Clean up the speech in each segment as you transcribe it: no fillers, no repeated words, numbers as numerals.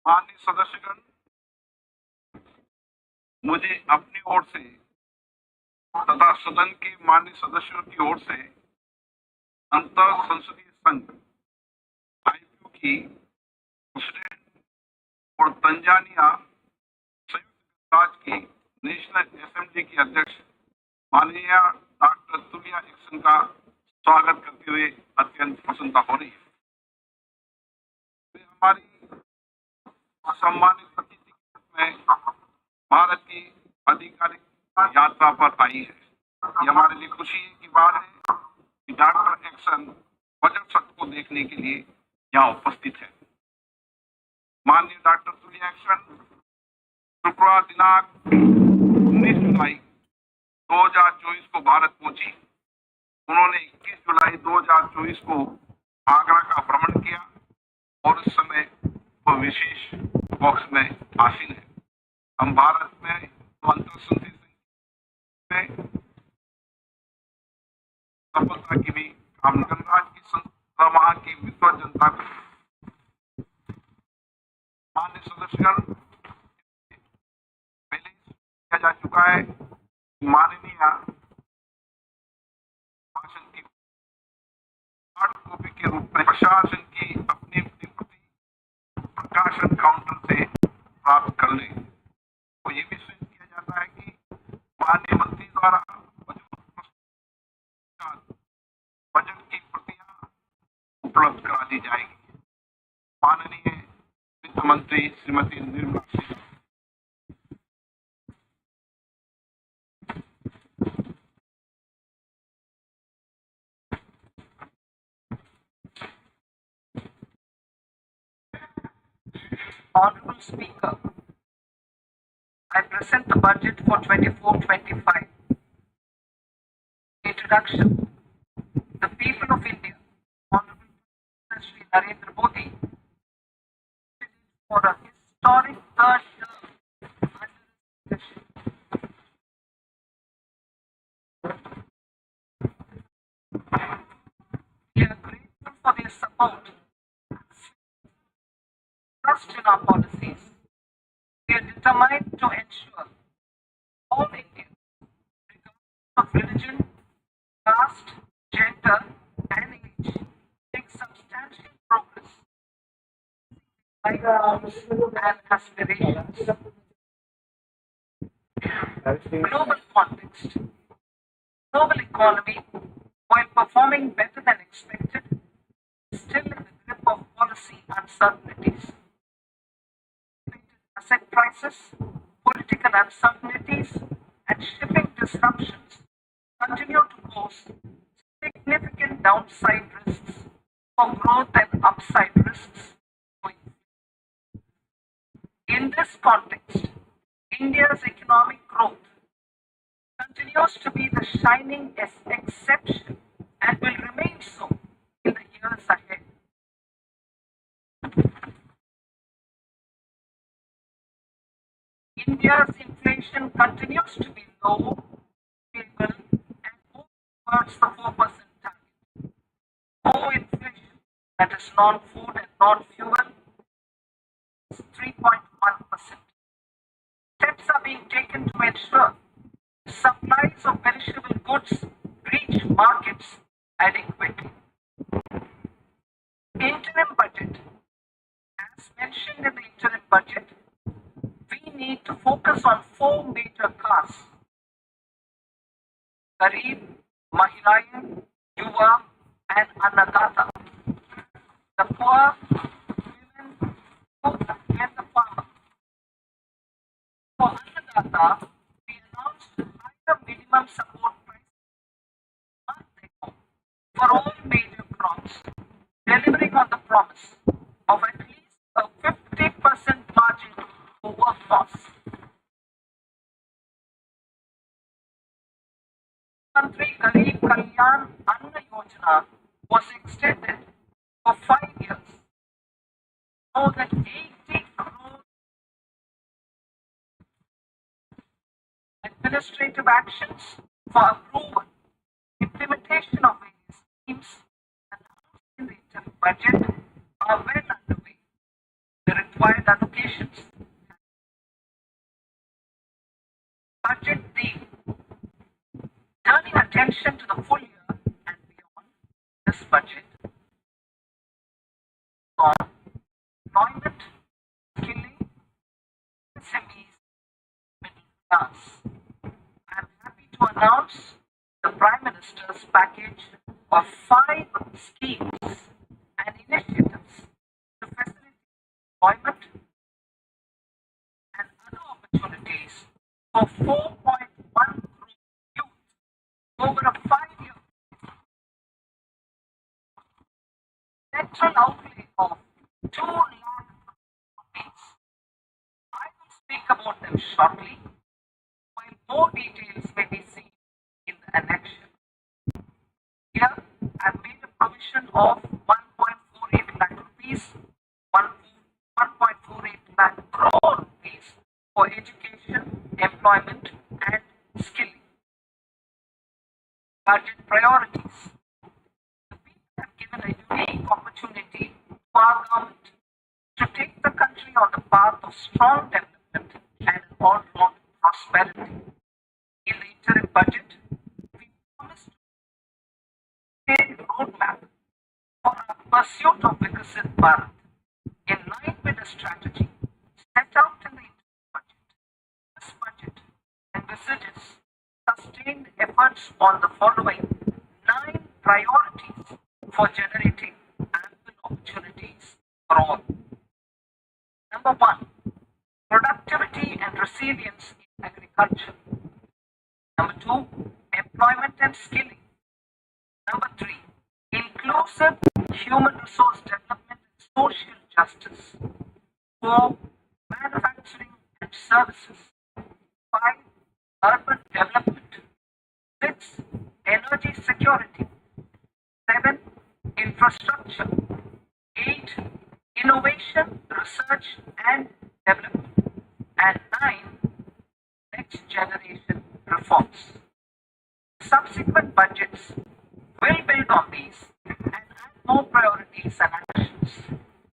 माननीय सदस्यगण, मुझे अपनी ओर से तथा सदन के माननीय सदस्यों की ओर से अंतर संसदीय संघ आईपीयू की प्रेसिडेंट और तंजानिया संयुक्त राज्य की नेशनल असेंबली की अध्यक्ष माननीय डॉक्टर तुलिया एक्सन का स्वागत करते हुए अत्यंत प्रसन्नता हो रही है। वे हमारी सम्मानित अतिथि में भारत की आधिकारिक यात्रा पर आई है। ये हमारे लिए खुशी की बात है कि डॉक्टर एक्सन बजट सत्र को देखने के लिए यहाँ उपस्थित है। माननीय डॉक्टर तुलिया एक्सन शुक्रवार दिनांक 19 जुलाई 2024 को भारत पहुंची। उन्होंने 21 जुलाई 2024 को आगरा का भ्रमण किया और इस समय वह विशेष बॉक्स में आसीन है। हम भारत में अंतर संसदीय में सफलता की भी कामना गणराज्य की संस्था वहां की विद्वत जनता को माननीय सदस्यगण पहले किया जा चुका है। माननीय भाषण की हार्ड कॉपी के रूप में प्रशासन की अपनी प्रकाशन काउंटर से प्राप्त कर ले। तो ये भी सूचित किया जाता है कि माननीय मंत्री द्वारा बजट की प्रतियां उपलब्ध करा दी जाएगी। माननीय वित्त मंत्री Shrimati Nirmala Sitharaman. Honorable Speaker, I present the budget for 24-25. Introduction. The people of India, Honorable Prime Minister Shri Narendra Modi, for a historic third term under his leadership. We are grateful for their support, trust in our policies. We are determined to ensure all Indians, regardless of religion, caste, gender, and age, make substantial progress in their life goals and aspirations. Global context. Global economy, while performing better than expected, is still in the grip of policy uncertainties. Asset prices, political uncertainties, and shipping disruptions continue to pose significant downside risks for growth and upside risks. In this context, India's economic growth continues to be the shining exception and will remain so in the years ahead. India's inflation continues to be low, stable, and moving towards the 4% target. Core inflation, that is non-food and non-fuel, is 3.1%. Steps are being taken to ensure supplies of perishable goods reach markets adequately. Interim budget. As mentioned in the interim budget, we need to focus on four major classes: Garib, Mahilayan, Yuva, and Annadata. The poor, women, youth, and the farmer. For Annadata, we announced higher minimum support price a month ago for all major crops, delivering on the promise of at least a 50% margin over costs. Mantri Garib Kalyan Anna Yojana was extended for 5 years. More than 80 crore administrative actions for approval, implementation of various schemes announced in the interim budget are well underway. the required allocations. Budget theme. Turning attention to the full year and beyond, this budget on employment, skilling, SMEs, middle class. I am happy to announce the Prime Minister's package of 5 schemes and initiatives to facilitate employment and other opportunities for 4.1 crore youth over a 5-year central outlay of 2 lakh rupees. I will speak about them shortly, while more details may be seen in the annexure. Here, I have made a provision of 1.48 lakh rupees, 1.48 lakh crore rupees for education, employment, and skilling. Budget priorities. The people have given a unique opportunity to our government to take the country on the path of strong development and all-round prosperity. In the interim budget, we promised a roadmap for our pursuit of Vikasit Bharat in line with the strategy set out in the interim budget. This budget envisages sustained efforts on the following 9 priorities for generating ample opportunities for all. Number 1, productivity and resilience in agriculture. Number 2, employment and skilling. Number 3, inclusive human resource development and social justice. 4, manufacturing and services. 5, urban development. 6, energy security. 7, infrastructure. 8, innovation, research and development. And 9, next generation reforms. Subsequent budgets will build on these and add more priorities and actions.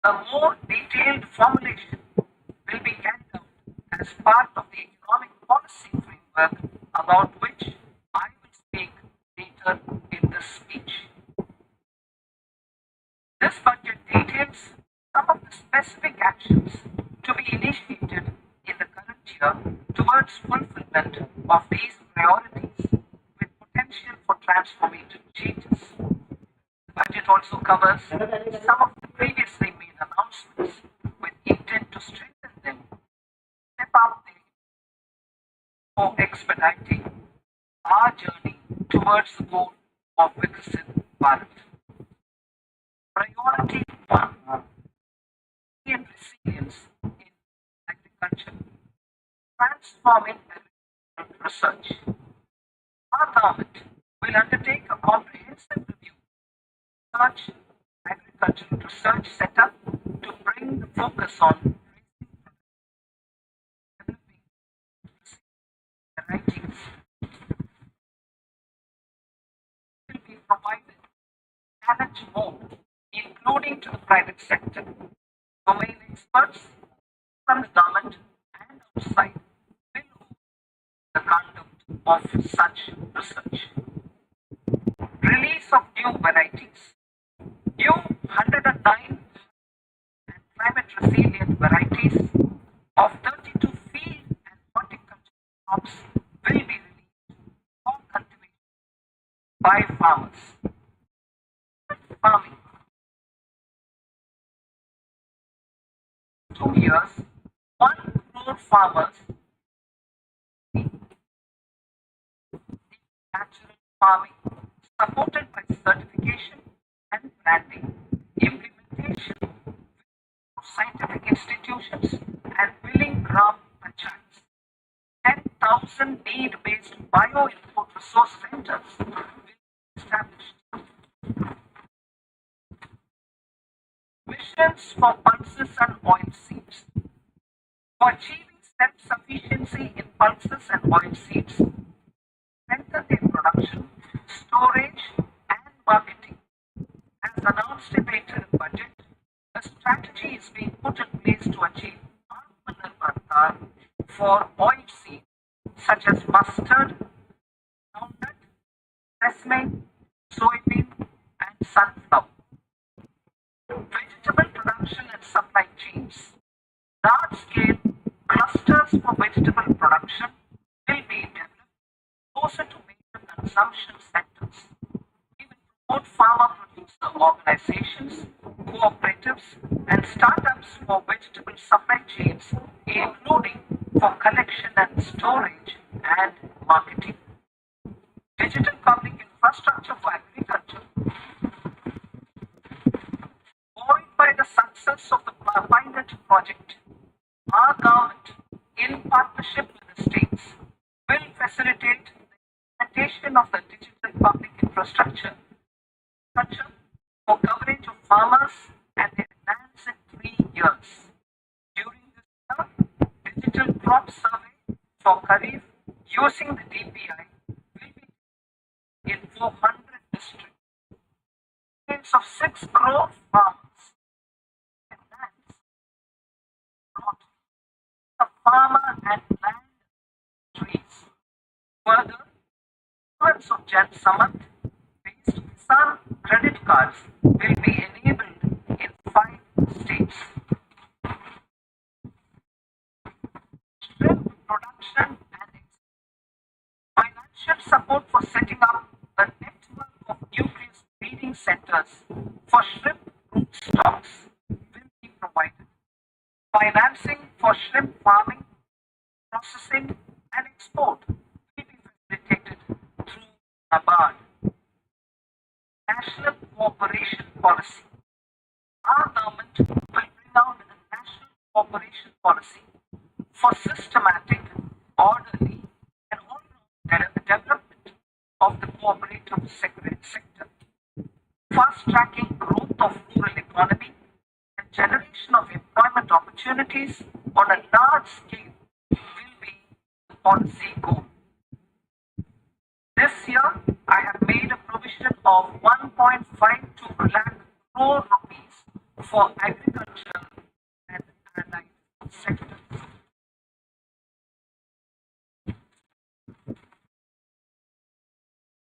A more detailed formulation will be carried out as part of the economic policy framework about which I will speak later in this speech. This budget details some of the specific actions to be initiated in the current year towards fulfillment of these priorities with potential for transformative changes. The budget also covers some of the previously made announcements with intent to strengthen them, step up them for expediting our journey towards the goal of Vikasit Bharat. Priority 1, and resilience in agriculture, transforming agricultural research. Our government will undertake a comprehensive review of such agricultural research setup to bring the focus on developing varieties. Will be provided challenge mode, including to the private sector. Domain experts from the government and outside will own the conduct of such research. Release of new varieties. New 109 and climate resilient varieties of 32 field and horticultural crops will be released for cultivation by farmers. Farming. 2 years, 1 crore farmers. Natural farming, supported by certification and branding, implementation of scientific institutions and billing gram panchayats. 10,000 need-based bio-input resource centers will be established. Missions for pulses and oilseeds. For achieving self-sufficiency in pulses and oilseeds, strengthen their production, storage and marketing. As announced in the interim budget, a strategy is being put in place to achieve Atmanirbharta for oilseeds such as mustard, groundnut, sesame, soybean, and sunflower. Vegetable production and supply chains. Large-scale clusters for vegetable production will be developed closer to major consumption centers. We will promote farmer-producer organizations, cooperatives, and startups for vegetable supply chains, including for collection and storage and marketing. Digital public infrastructure for agriculture. Buoyed by the success of the pilot project, our government, in partnership with the states, will facilitate the implementation of the digital public infrastructure for coverage of farmers and their lands in 3 years. During this year, digital crop survey for Kharif using the DPI will be in 400 districts. Of 6 crore farmers and lands brought the farmer and land trees. Further, issuance of Jan Samat based Kisan credit cards will be enabled in 5 states. Shrimp production and financial support for setting up a network of nucleus breeding centers for shrimp root stocks will be provided. Financing for shrimp farming, processing, and export will be facilitated through NABARD. National Cooperation Policy. Our government will bring out a national cooperation policy for systematic, orderly, and all-round development of the cooperative sector, fast-tracking growth of rural economy and generation of employment opportunities on a large scale will be the policy goal. This year, I have made a provision of 1.52 lakh crore rupees for agriculture and allied sectors.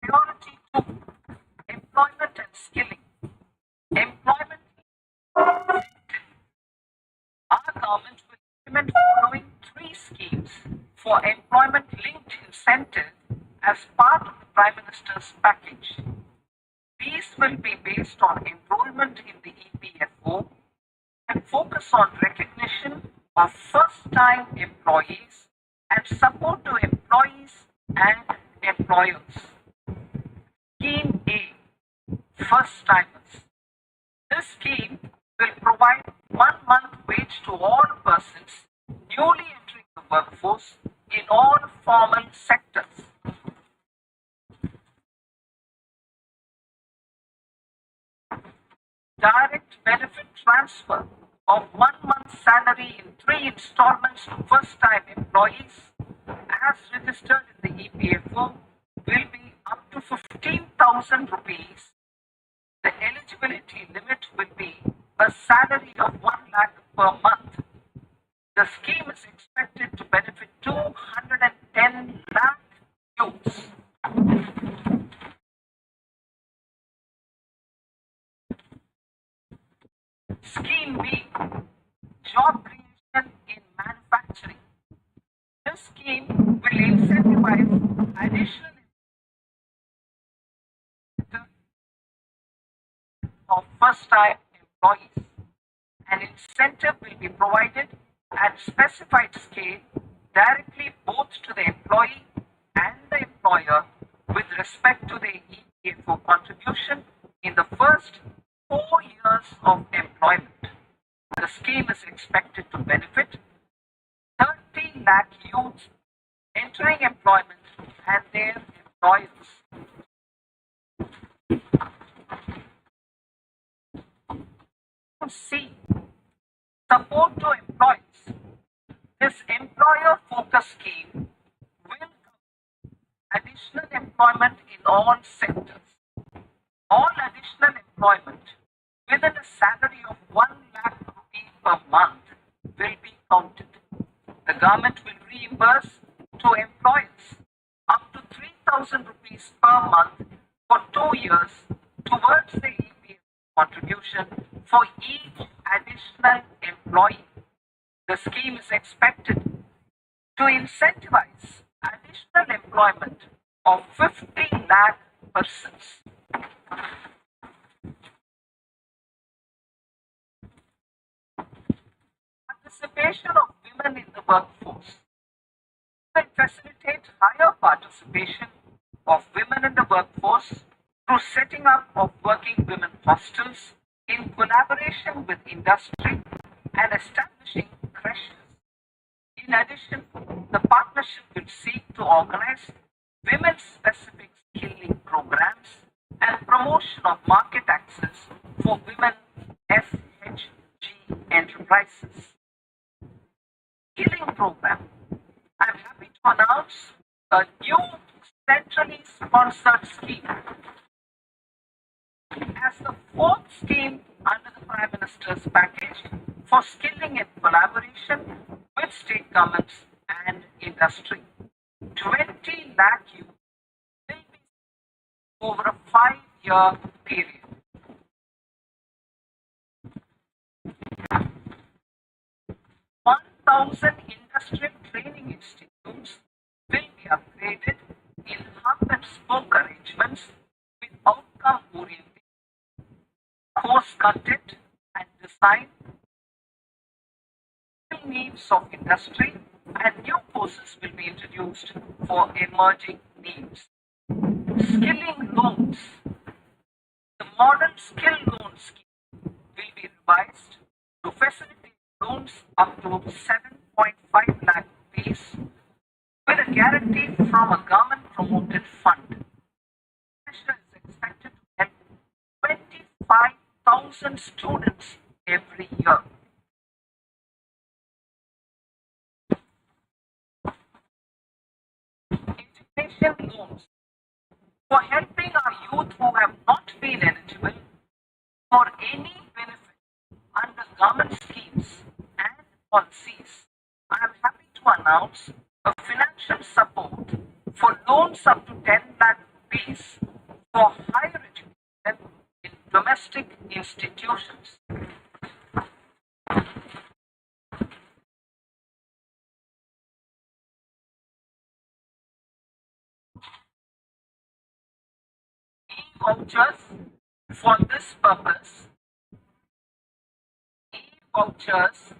Priority 2, employment and skilling. Employment. Our government will implement following 3 schemes for employment-linked incentive as part of the Prime Minister's package. These will be based on enrollment in the EPFO and focus on recognition of first-time employees and support to employees and employers. Scheme A, first-timers. This scheme will provide 1 month wage to all persons newly entering the workforce in all formal sectors. Direct benefit transfer of 1 month's salary in 3 installments to first-time employees as registered in the EPFO will be up to 15,000 rupees. The eligibility limit will be a salary of 1 lakh per month. The scheme is expected to benefit 210 lakh youths. Scheme B, job creation in manufacturing. This scheme will incentivize additional of first-time employees. An incentive will be provided at specified scale directly both to the employee and the employer with respect to the EPFO contribution in the first 4 years of employment. The scheme is expected to benefit 30 lakh youths entering employment and their employers. C, support to employees. This employer-focused scheme will cover additional employment in all sectors. All additional employment within a salary of 1 lakh per month will be counted. The government will reimburse to employers up to 3,000 rupees per month for 2 years towards the EPF contribution for each additional employee. The scheme is expected to incentivize additional employment of 50 lakh persons. Participation of women in the workforce will facilitate higher participation of women in the workforce through setting up of working women hostels in collaboration with industry and establishing creches. In addition, the partnership will seek to organize women-specific skilling programs and promotion of market access for women FHG enterprises. Skilling program. I am happy to announce a new centrally sponsored scheme as the fourth scheme under the Prime Minister's package for skilling in collaboration with state governments and industry. 20 lakh youth will be over a 5-year period. Thousand industrial training institutes will be upgraded in hub and spoke arrangements with outcome-oriented course content and design needs of industry, and new courses will be introduced for emerging needs. Skilling loans. The model skill loan scheme will be revised to facilitate loans up to 7.5 lakh rupees with a guarantee from a government-promoted fund. Measure is expected to help 25,000 students every year. Education loans for helping our youth who have not been eligible for any benefit under government schemes and policies. I am happy to announce a financial support for loans up to 10 lakh rupees for higher education in domestic institutions. E-vouchers for this purpose. E-vouchers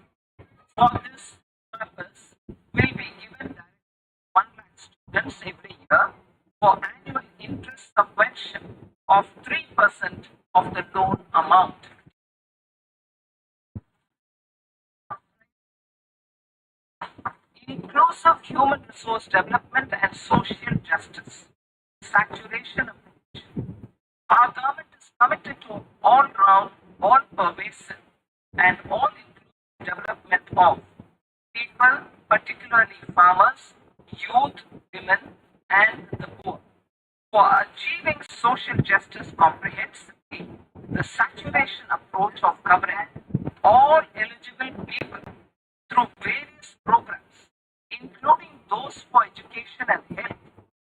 for this purpose will be given to 1 lakh students every year for annual interest subvention of 3% of the loan amount. Inclusive human resource development and social justice. Saturation approach. Our government is committed to all-round, all-pervasive and all-inclusive development of people, particularly farmers, youth, women, and the poor. For achieving social justice comprehensively, the saturation approach of covering all eligible people through various programs, including those for education and health,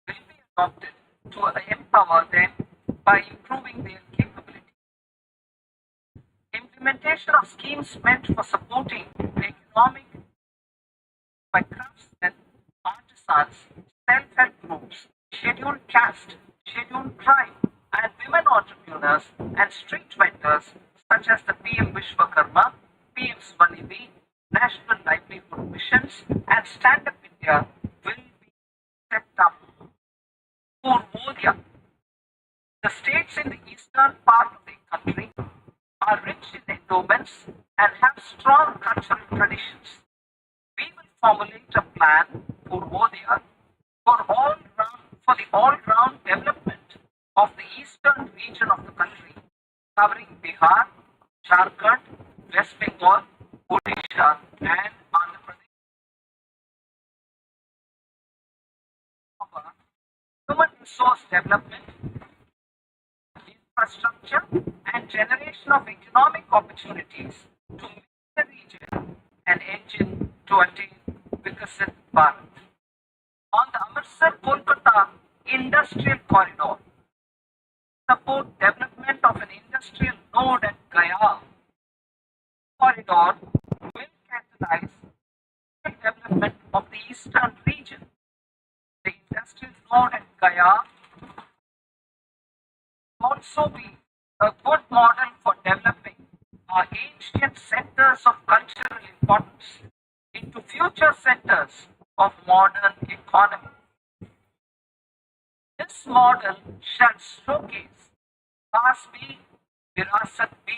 will be adopted to empower them by improving their capability. Implementation of schemes meant for supporting the economic by craftsmen, artisans, self-help groups, scheduled caste, scheduled tribe, and women entrepreneurs and street vendors such as the PM Vishwakarma, PM Swanidhi, National Livelihood Missions, and Stand Up India will be stepped up. Purvodaya. The states in the eastern part of the country are rich in endowments and have strong cultural traditions. We will formulate a plan, Purvodaya, for the all-round development of the eastern region of the country, covering Bihar, Jharkhand, West Bengal, Odisha, and Andhra Pradesh. Human resource development, infrastructure, and generation of economic opportunities to meet the needs vision and engine to attain Vikasit Bharat. On the Amritsar-Kolkata Industrial Corridor, support development of an industrial node at Gaya. Corridor will catalyze the development of the eastern region. The industrial node at Gaya also be a good model for developing our ancient centers of cultural importance into future centers of modern economy. This model shall showcase Class B, Virasat B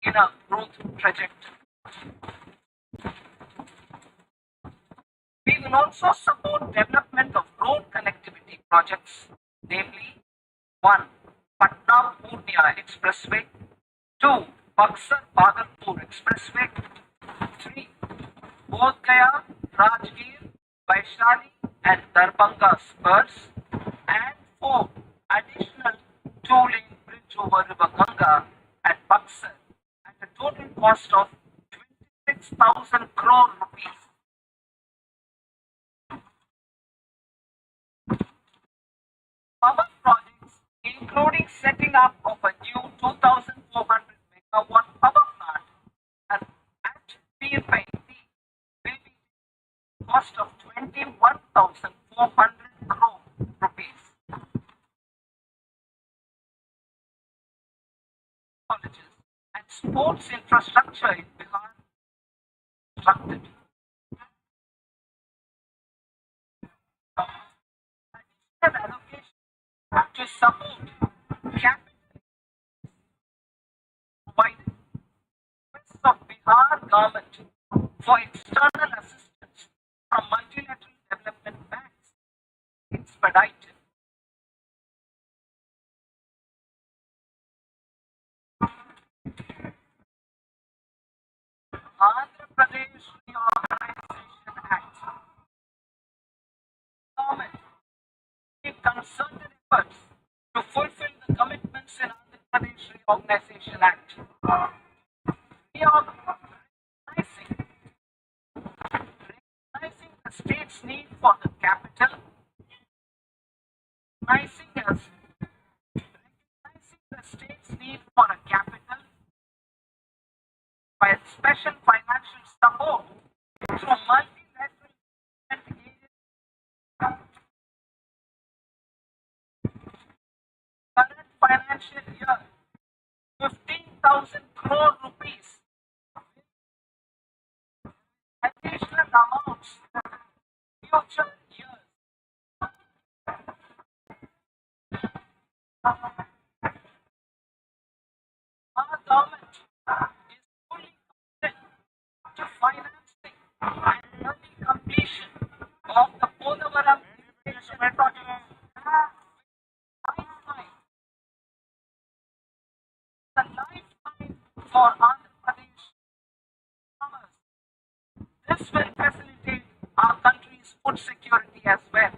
in a growth trajectory. We will also support development of road connectivity projects, namely 1. Patna Purnia Expressway, 2. Buxar Bhagalpur Expressway, 3. Bodh Gaya, Rajgir, Vaishali and Darbhanga spurs, and 4. Additional 2-lane bridge over River Ganga at Buxar at a total cost of 26,000 crore rupees. Power projects, including setting up of a new 2,400 megawatt power plant at Pirpaiti, will be cost of 21,400 crore rupees. Colleges and sports infrastructure in Bihar constructed. Additional allocation to support capital provided. Request of Bihar government for external assistance from multilateral development banks expedited. Andhra Pradesh Reorganization Act. Government take concerted efforts to fulfill the commitments in Andhra Pradesh Reorganization Act. Recognizing the state's need for the capital, recognizing the state's need for a capital by special financial support through multilateral agencies. Current financial year, 15,000 crore rupees. Additional amounts future years. Our government is fully committed to financing and early completion of the Podavaram irrigation project. The lifetime for Andhra Pradesh farmers. This will facilitate our country's food security as well.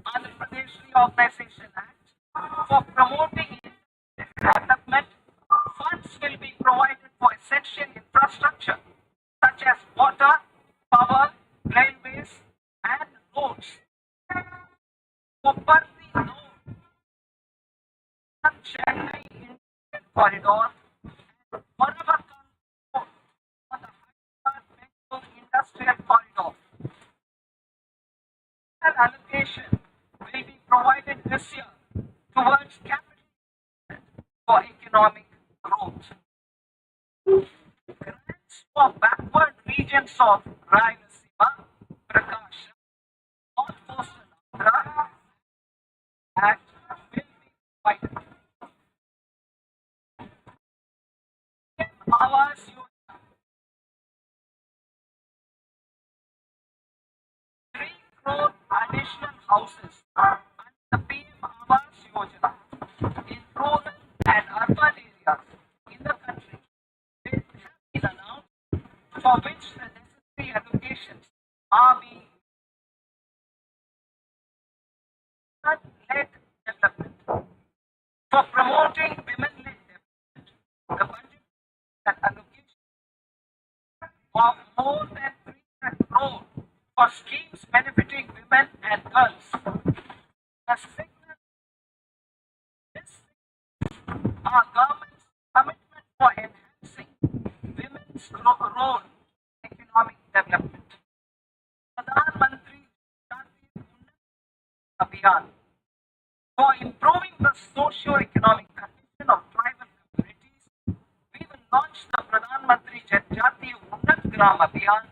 Andhra Pradesh Reorganization Act for promoting development, funds will be provided for essential infrastructure such as water, power, railways, and roads. Koparthi Node, Chennai Indian Corridor, and Manavakan Road on the Hyderabad-Bengaluru Industrial Corridor. An allocation will be provided this year towards capital for economic growth. Grants for backward regions of Rayalaseema, Prakasha, North Coastal Andhra Act will be provided. Awas Yojana, 3 crore additional houses under the PM Awas Yojana in rural and urban areas in the country will have been announced, for which the necessary allocations are being led development. promoting women-led development, the budget an allocation of more than 3 lakh crore for schemes benefiting women and girls. A signal this our government's commitment for enhancing women's role in economic development. Pradhan Mantri Jatiya Unnati Abhiyan for improving the socio-economic condition of tribal communities, we will launch the Pradhan Mantri Jatiya Unnat Gram Abhiyan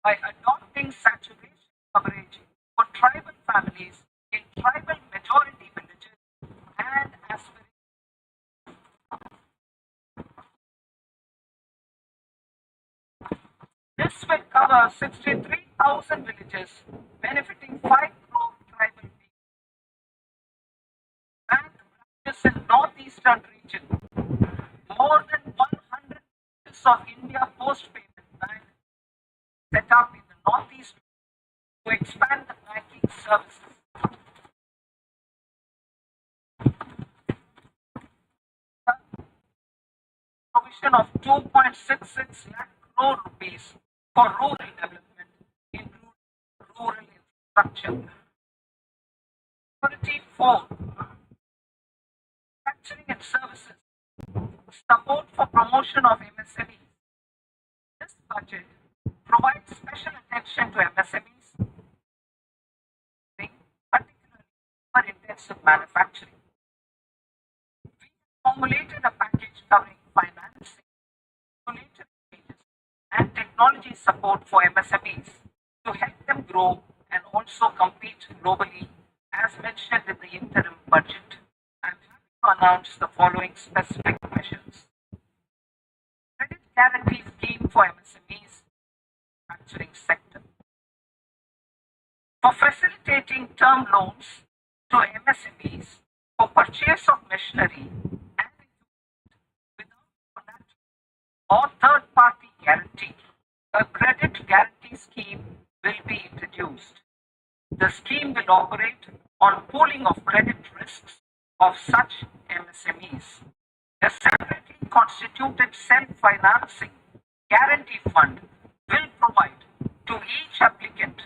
by adopting saturation coverage for tribal families in tribal majority villages and aspirations. This will cover 63,000 villages, benefiting 5 crore tribal people. Bank branches in northeastern region. More than 100 branches of India Post Payment Bank set up in the northeast to expand the banking services. Provision of 2.66 lakh crore rupees for rural development, including rural infrastructure. Priority 4. Manufacturing and services. Support for promotion of MSMEs. This budget provides special attention to MSMEs, particularly for intensive manufacturing. We formulated a package covering financing, regulatory changes, and technology support for MSMEs to help them grow and also compete globally, as mentioned in the interim budget. I am happy to announce the following specific measures. Credit guarantee scheme for MSMEs, manufacturing sector. For facilitating term loans to MSMEs for purchase of machinery and equipment without collateral or third-party guarantee, a credit guarantee scheme will be introduced. The scheme will operate on pooling of credit risks of such MSMEs. A separately constituted self-financing guarantee fund will provide to each applicant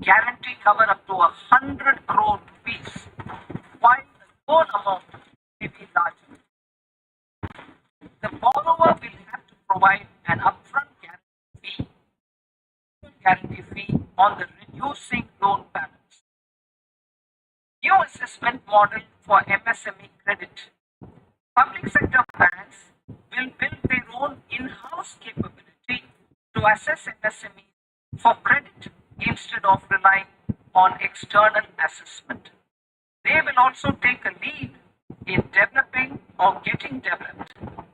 guarantee cover up to 100 crore rupees, while the loan amount may be larger. The borrower will have to provide an upfront guarantee fee on the reducing loan balance. New assessment model for MSME credit. Public sector banks will build their own in-house capability to assess MSME for credit instead of relying on external assessment. They will also take a lead in developing or getting developed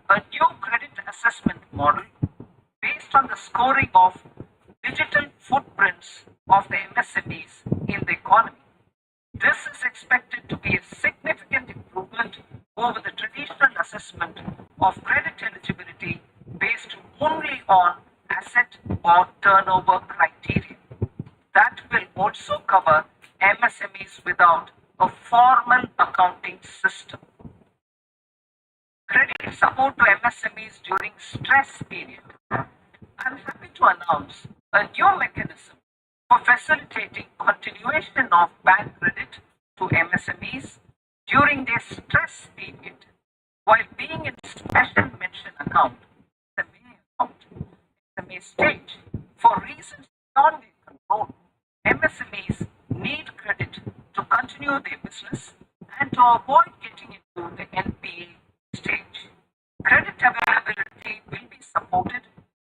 a new credit assessment model based on the scoring of digital footprints of the MSMEs in the economy. This is expected to be a significant improvement over the traditional assessment of credit eligibility based only on asset or turnover criteria. That will also cover MSMEs without a formal accounting system. Credit support to MSMEs during stress period. I am happy to announce a new mechanism for facilitating continuation of bank credit to MSMEs during their stress period while being in special mention account, SMA stage, for reasons beyond their control. MSMEs need credit to continue their business and to avoid getting into the NPA stage. Credit availability will be supported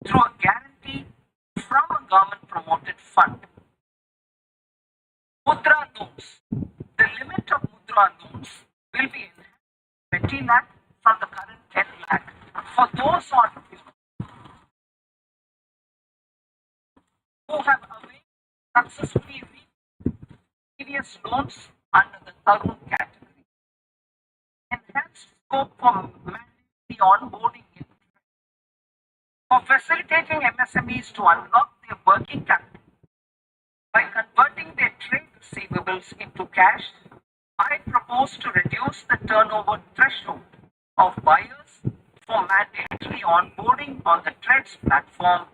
through a guarantee from a government-promoted fund. Mudra loans. The limit of Mudra loans will be enhanced 20 lakh from the current 10 lakh for those who have successfully reached previous loans under the Tarun category. Enhanced scope for mandatory onboarding for facilitating MSMEs to unlock their working capital by converting their trade receivables into cash. I propose to reduce the turnover threshold of buyers for mandatory onboarding on the TREADS platform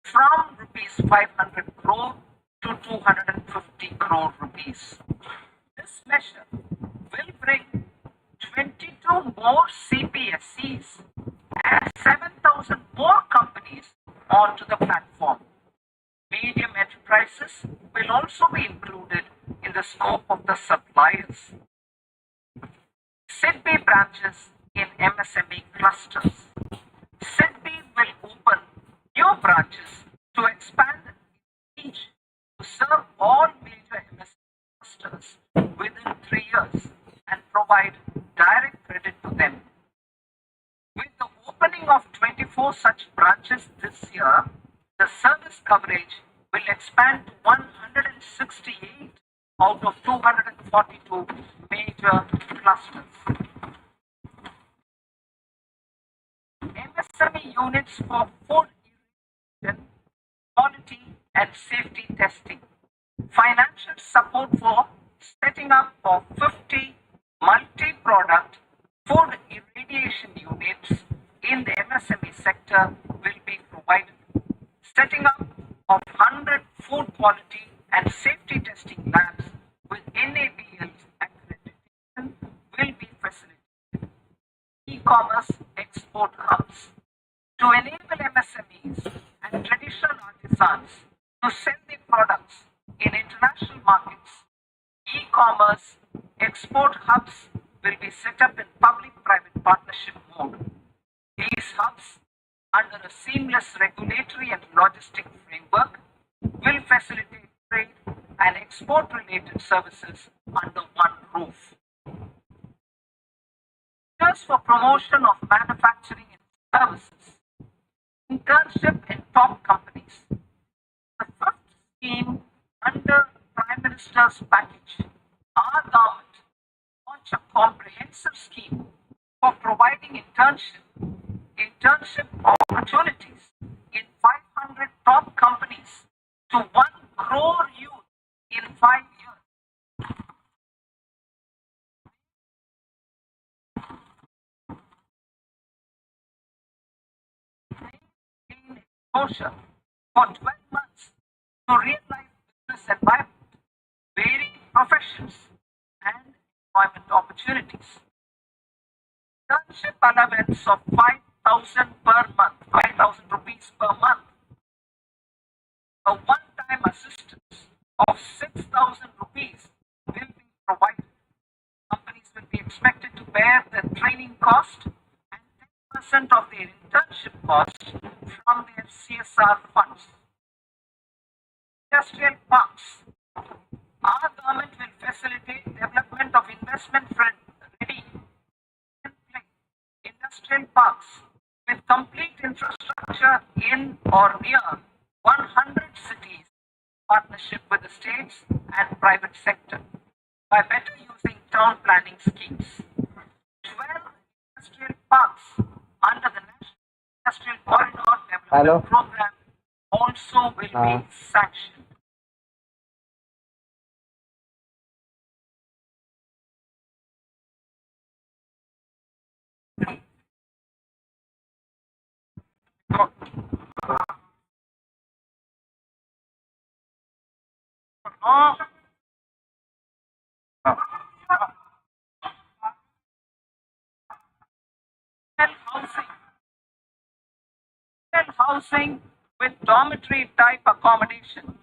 from rupees 500 crore to 250 crore rupees. This measure will bring 22 more CPSCs and 7,000 more companies onto the platform. Medium enterprises will also be included in the scope of the suppliers. SIDBI branches in MSME clusters. SIDBI will open new branches to expand its reach to serve all major MSME clusters within 3 years and provide direct credit to them. With the opening of 24 such branches this year, the service coverage will expand to 168 out of 242 major clusters. MSME units for food irrigation, quality and safety testing. Financial support for setting up of 50 multi-product food irradiation units in the MSME sector will be provided. Setting up of 100 food quality and safety testing labs with NABL's accreditation will be facilitated. E-commerce export hubs. To enable MSMEs and traditional artisans to sell their products in international markets, e-commerce export hubs will be set up in public-private partnership mode. These hubs, under a seamless regulatory and logistic framework, will facilitate trade and export-related services under one roof. Just for promotion of manufacturing and services, internship in top companies. The fifth scheme under Prime Minister's package, our government launched a comprehensive scheme for providing internship opportunities in 500 top companies to 1 crore youth in 5 years. Gain exposure for 12 months to real-life business environment, varied professions, and employment opportunities. Internship allowance of 5,000 per month, 5,000 rupees per month. A one-time assistance of 6,000 rupees will be provided. Companies will be expected to bear the training cost and 10% of their internship cost from their CSR funds. Industrial parks. Our government will facilitate development of investment-ready industrial parks with complete infrastructure in or near 100 cities, partnership with the states and private sector by better using town planning schemes. 12 industrial parks under the National Industrial Corridor Development Program also will be sanctioned. Housing with dormitory type accommodation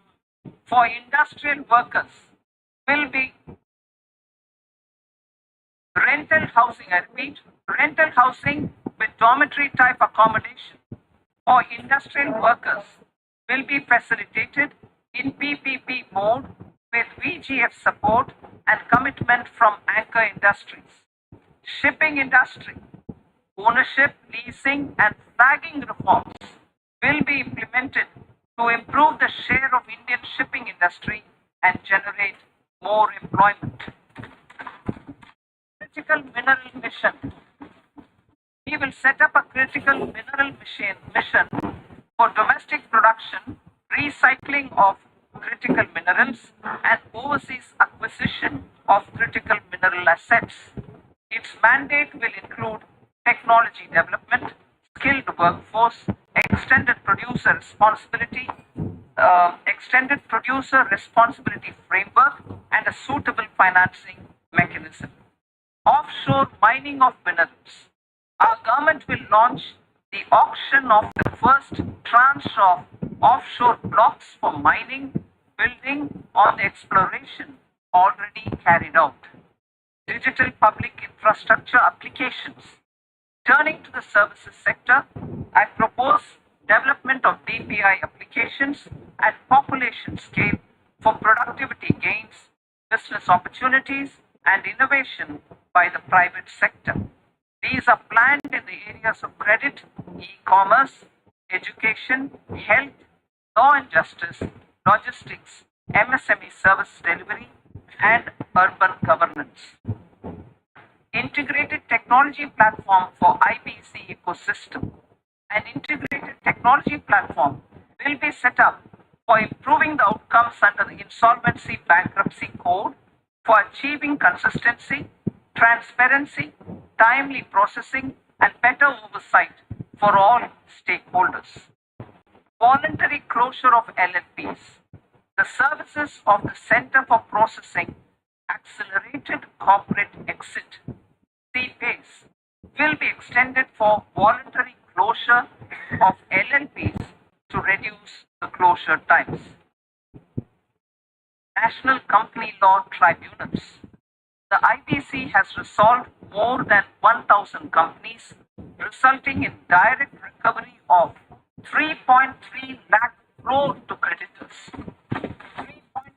for industrial workers will be rental housing. I repeat, rental housing with dormitory type accommodation for industrial workers will be facilitated in PPP mode with VGF support and commitment from anchor industries. Shipping industry, ownership, leasing and flagging reforms will be implemented to improve the share of Indian shipping industry and generate more employment. Critical mineral mission. We will set up a critical mineral mission for domestic production, recycling of critical minerals and overseas acquisition of critical mineral assets. Its mandate will include technology development, skilled workforce, extended producer responsibility framework, and a suitable financing mechanism. Offshore mining of minerals. Our government will launch the auction of the first tranche of offshore blocks for mining, building on the exploration already carried out. Digital public infrastructure applications. Turning to the services sector, I propose development of DPI applications at population scale for productivity gains, business opportunities, and innovation by the private sector. These are planned in the areas of credit, e-commerce, education, health, law and justice, logistics, MSME service delivery, and urban governance. Integrated technology platform for IBC ecosystem. An integrated technology platform will be set up for improving the outcomes under the Insolvency Bankruptcy Code for achieving consistency, transparency, timely processing, and better oversight for all stakeholders. Voluntary closure of LLPs. The services of the Center for Processing Accelerated Corporate Exit (CPACE) will be extended for voluntary closure of LLPs to reduce the closure times. National Company Law Tribunals. The IBC has resolved more than 1,000 companies, resulting in direct recovery of 3.3 lakh crore to creditors. 3.3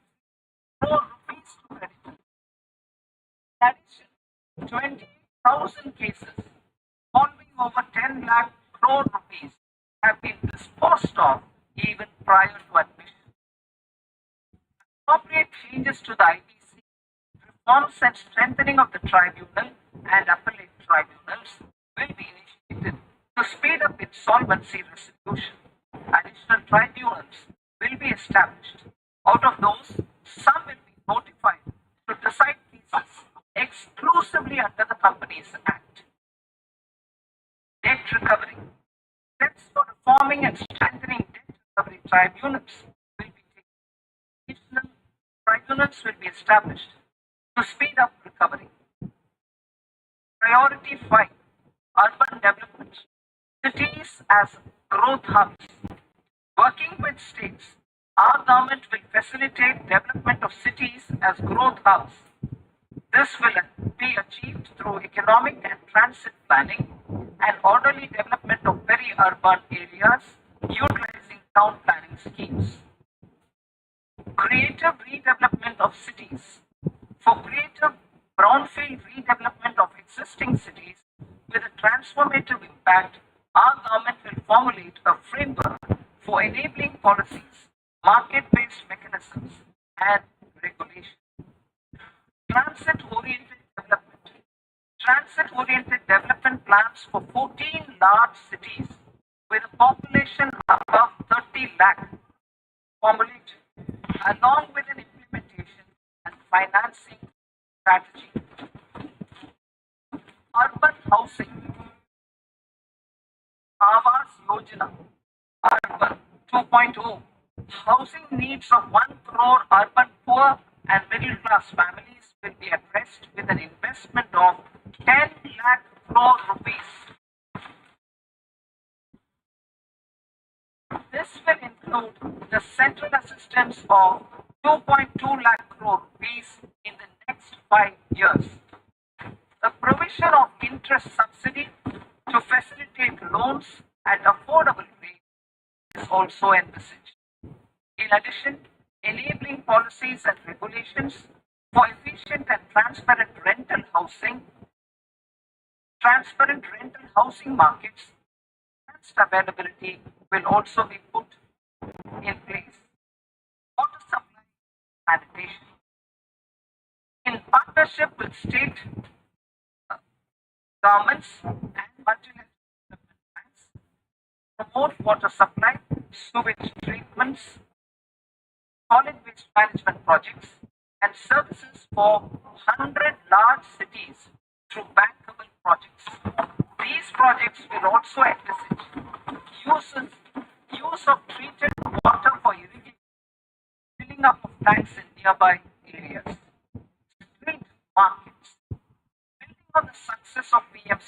crore rupees to creditors. In addition, 20,000 cases involving over 10 lakh crore rupees have been disposed of even prior to admission. Appropriate changes to the IBC, reforms and strengthening of the tribunal and appellate tribunals will be initiated to speed up insolvency resolution. Additional tribunals will be established. Out of those, some will be notified to decide cases exclusively under the Companies Act. Debt recovery. Steps for reforming and strengthening debt recovery tribunals will be taken. Additional tribunals will be established to speed up recovery. Priority 5. Urban development. Cities as growth hubs. Working with states, our government will facilitate development of cities as growth hubs. This will be achieved through economic and transit planning and orderly development of peri-urban areas utilizing town planning schemes. Creative redevelopment of cities. For creative brownfield redevelopment of existing cities with a transformative impact, our government will formulate a framework for enabling policies, market-based mechanisms, and regulation. Transit-oriented development. Transit-oriented development plans for 14 large cities with a population above 30 lakh formulated, along with an implementation and financing strategy. Urban housing. Awas Yojana Urban 2.0. Housing needs of 1 crore urban poor and middle class families will be addressed with an investment of 10 lakh crore rupees. This will include the central assistance of 2.2 lakh crore rupees in the next 5 years. The provision of interest subsidy to facilitate loans at affordable rates is also envisaged. In addition, enabling policies and regulations for efficient and transparent rental housing markets, enhanced availability will also be put in place. Water supply and sanitation. In partnership with state governments and multilateral development banks, promote water supply, sewage treatments, solid waste management projects, and services for 100 large cities through bankable projects. These projects will also envisage use of treated water for irrigation, filling up of tanks in nearby areas, street markets. Building on the success of PM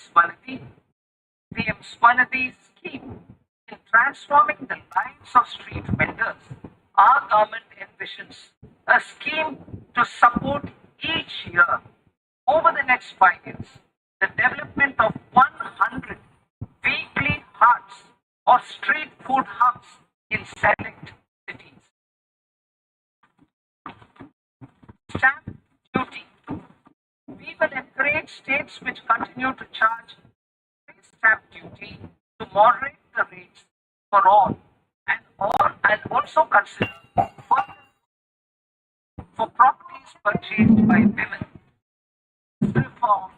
Swanadi's scheme in transforming the lives of street vendors, our government envisions a scheme to support each year over the next 5 years the development of 100 weekly huts or street food hubs in select cities. Stamp duty. We will encourage states which continue to charge stamp duty to moderate the rates for all and also consider for properties purchased by women. Reform.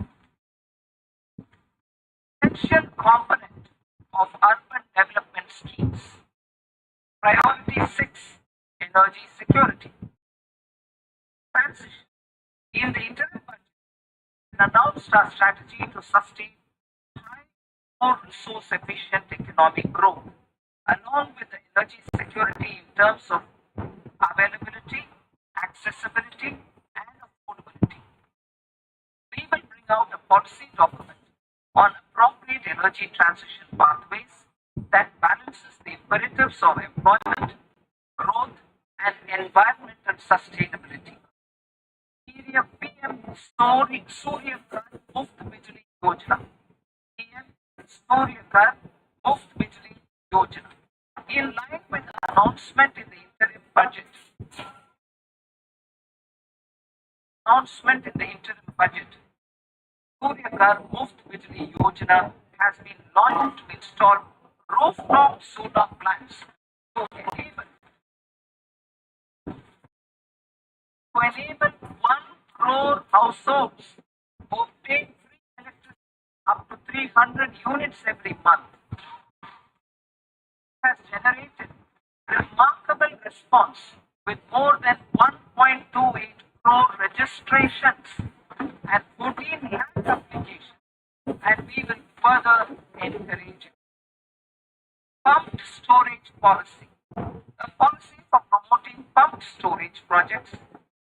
Essential component of urban development schemes. Priority 6. Energy security. Transition. In the interim budget, we announced our strategy to sustain high, more resource efficient economic growth, along with the energy security in terms of availability, accessibility, and affordability. We will bring out a policy document on appropriate energy transition pathways that balances the imperatives of employment, growth, and environmental sustainability. PM Surya Ghar Muft Bijli Yojana. PM Surya Ghar Muft Bijli Yojana. In line with the announcement in the interim budget. Surya Ghar Muft Bijli Yojana has been launched to install rooftop solar plants to enable 1 crore households to obtain free electricity up to 300 units every month. Has generated remarkable response with more than 1.28 crore registrations and 14 lakh applications, and we will further encourage it. Pumped storage policy. A policy for promoting pumped storage projects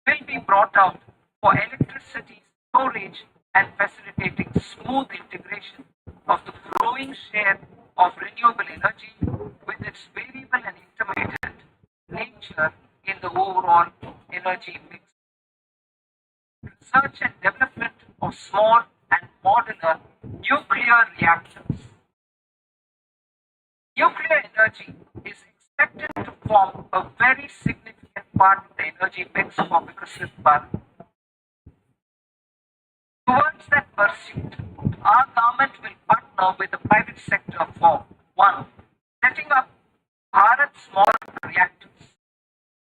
will be brought out for electricity storage and facilitating smooth integration of the growing share of renewable energy with its variable and intermittent nature in the overall energy mix. Research and development of small and modular nuclear reactors. Nuclear energy is expected to form a very significant part of the energy mix for Viksit Bharat. Towards that pursuit, our government will partner with the private sector for 1. Setting up Bharat Small Reactors.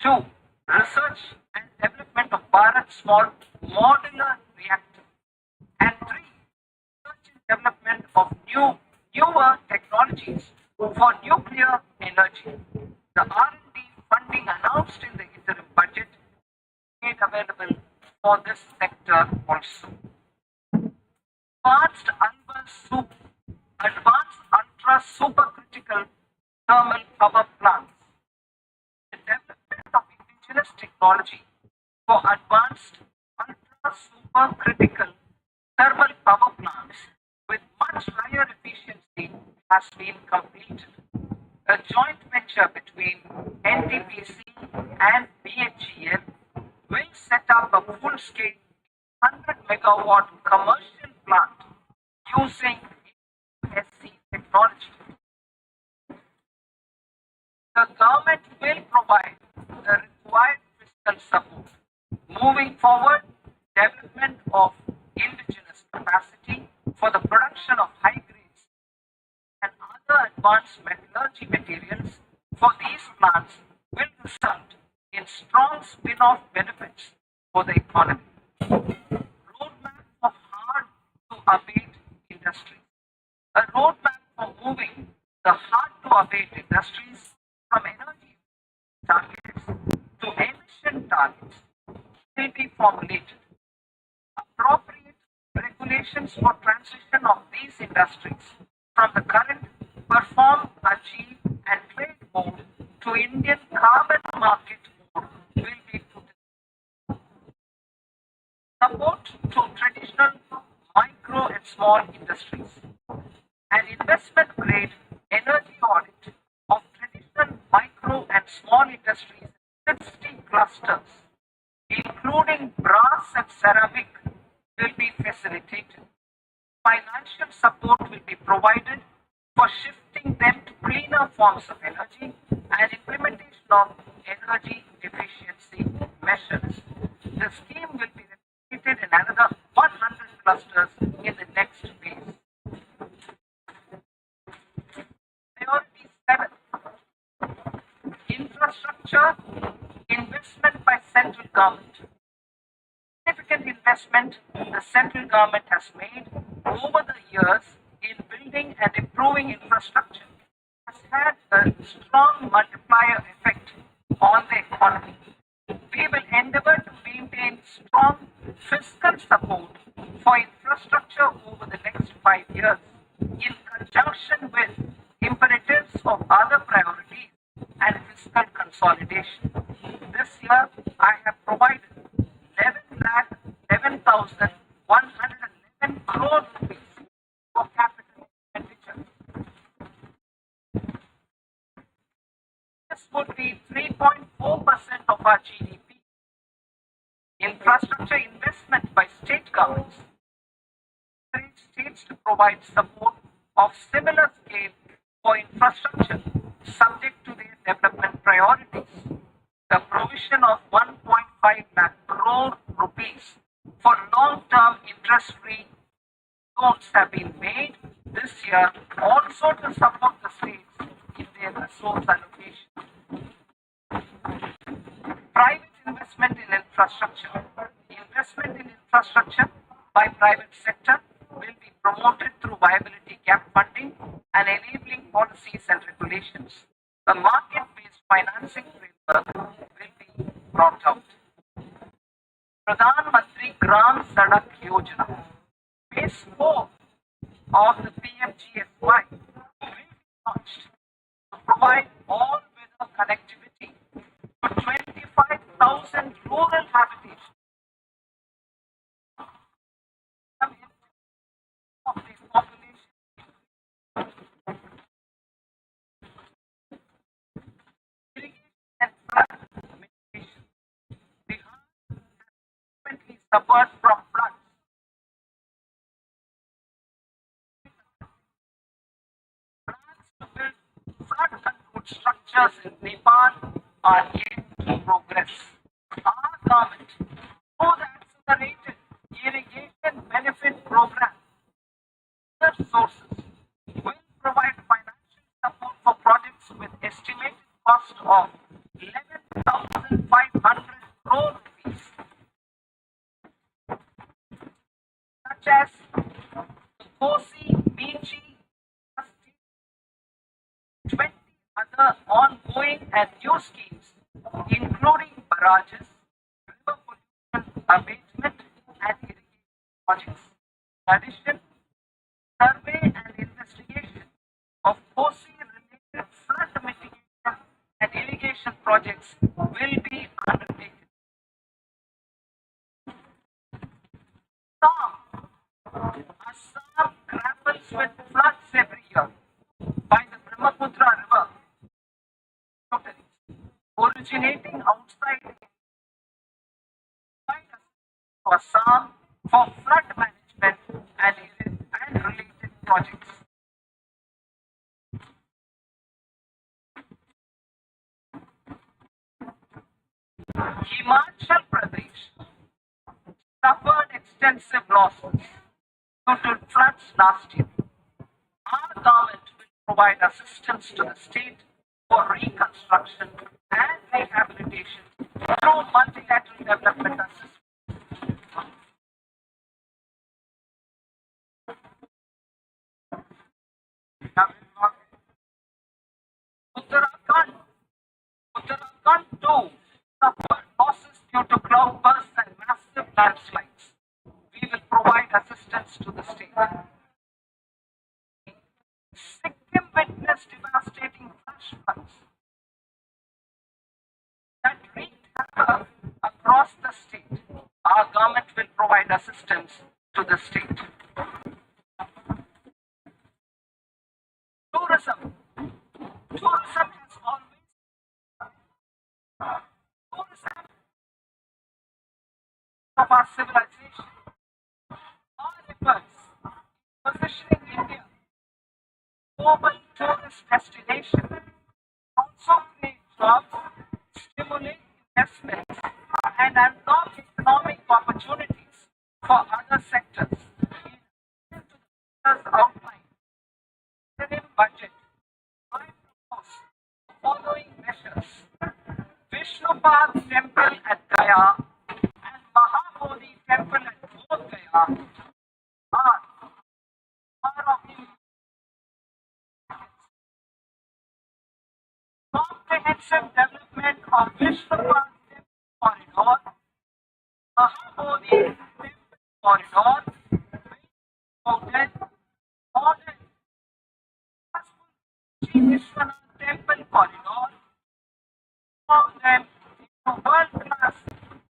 2. Research and development of Bharat Small Modular Reactor. And 3. Research and development of newer technologies for nuclear energy. The R&D funding announced in the interim budget made available for this sector also. Advanced ultra supercritical thermal power plants. The development of indigenous technology for advanced ultra supercritical thermal power plants with much higher efficiency has been completed. A joint venture between NTPC and BHEL will set up a full-scale 100 megawatt commercial plant using SC technology. The government will provide the required fiscal support. Moving forward, development of indigenous capacity for the production of high grades and other advanced metallurgy materials for these plants will result in strong spin-off benefits for the economy. Roadmap for hard to abate industries. A roadmap for moving the hard to abate industries from energy targets to emission targets will be formulated. Appropriate regulations for transition of these industries from the current perform, achieve and trade mode to Indian carbon market mode will be put in. Support to traditional micro and small industries. An investment grade energy audit of traditional micro and small industries in 60 clusters, including brass and ceramic, will be facilitated. Financial support will be provided for shifting them to cleaner forms of energy and implementation of energy efficiency measures. The scheme will be replicated in another 100 clusters in the next phase. Priority 7. Infrastructure investment by central government. Significant investment the central government has made over the years in building and improving infrastructure has had a strong multiplier effect on the economy. We will endeavor to maintain strong fiscal support for infrastructure over the next 5 years in conjunction with imperatives of other priorities and fiscal consolidation. This year, I have provided 11,11,111 crore rupees for capital expenditure. This would be 3.4% of our GDP. Infrastructure investment by state governments encourage states to provide support of similar scale for infrastructure subject to their development priorities. The provision of 1.5 lakh crore rupees for long-term interest-free loans have been made this year also to support the states in their resource allocation. Private investment in infrastructure. Investment in infrastructure by private sector will be promoted through viability gap funding and enabling policies and regulations. A market-based financing framework will be brought out. Pradhan Mantri Gram Sadak Yojana. Phase 4 of the PMGSY will be launched to provide all-weather connectivity to 25,000 rural habitations. Of the population. Irrigation and flood mitigation. Bihar has frequently suffered from floods. Plans to build flood control structures in Nepal are yet to progress. Our government, through the accelerated irrigation benefit program, sources will provide financial support for projects with estimated cost of 11,500 crore rupees, such as the Kosi, Minchi, 20 other ongoing and new schemes, including barrages, river pollution abatement, and irrigation projects. In addition, survey and investigation of Kosi-related flood mitigation and irrigation projects will be undertaken. Assam grapples with floods every year by the Brahmaputra River, originating outside Assam for flood management and related projects. Himachal Pradesh suffered extensive losses due to floods last year. Our government will provide assistance to the state for reconstruction and rehabilitation through multilateral development assistance. Uttarakhand too suffered losses due to cloudbursts and massive landslides. We will provide assistance across the state, our government will provide assistance to the state. Tourism. Tourism has always tourism of our civilization. Our efforts positioning India global tourist destination also create jobs, stimulate investments, and unlock economic opportunities for other sectors. In addition to the measures outlined in the budget, I propose the following measures. Vishnupad Temple at Gaya and Mahabodhi Temple at Bodh Gaya are of comprehensive development of Vishnupad Temple corridor, Mahabodhi Temple corridor, modern Sri Vishwanath Temple corridor, form them into world-class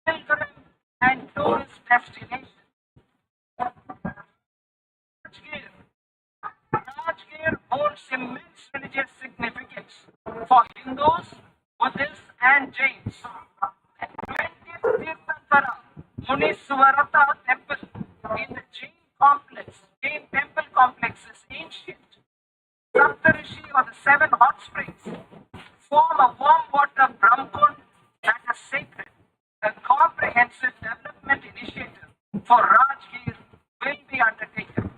pilgrim and tourist destinations. Rajgir holds immense religious significance for Hindus, Buddhists, and Jains. And 20th Tirthankara Muniswarata Temple in the Jain temple complex is ancient. Saptarishi, or the 7 hot springs, form a warm water Brahmkund that is sacred. A comprehensive development initiative for Rajgir will be undertaken.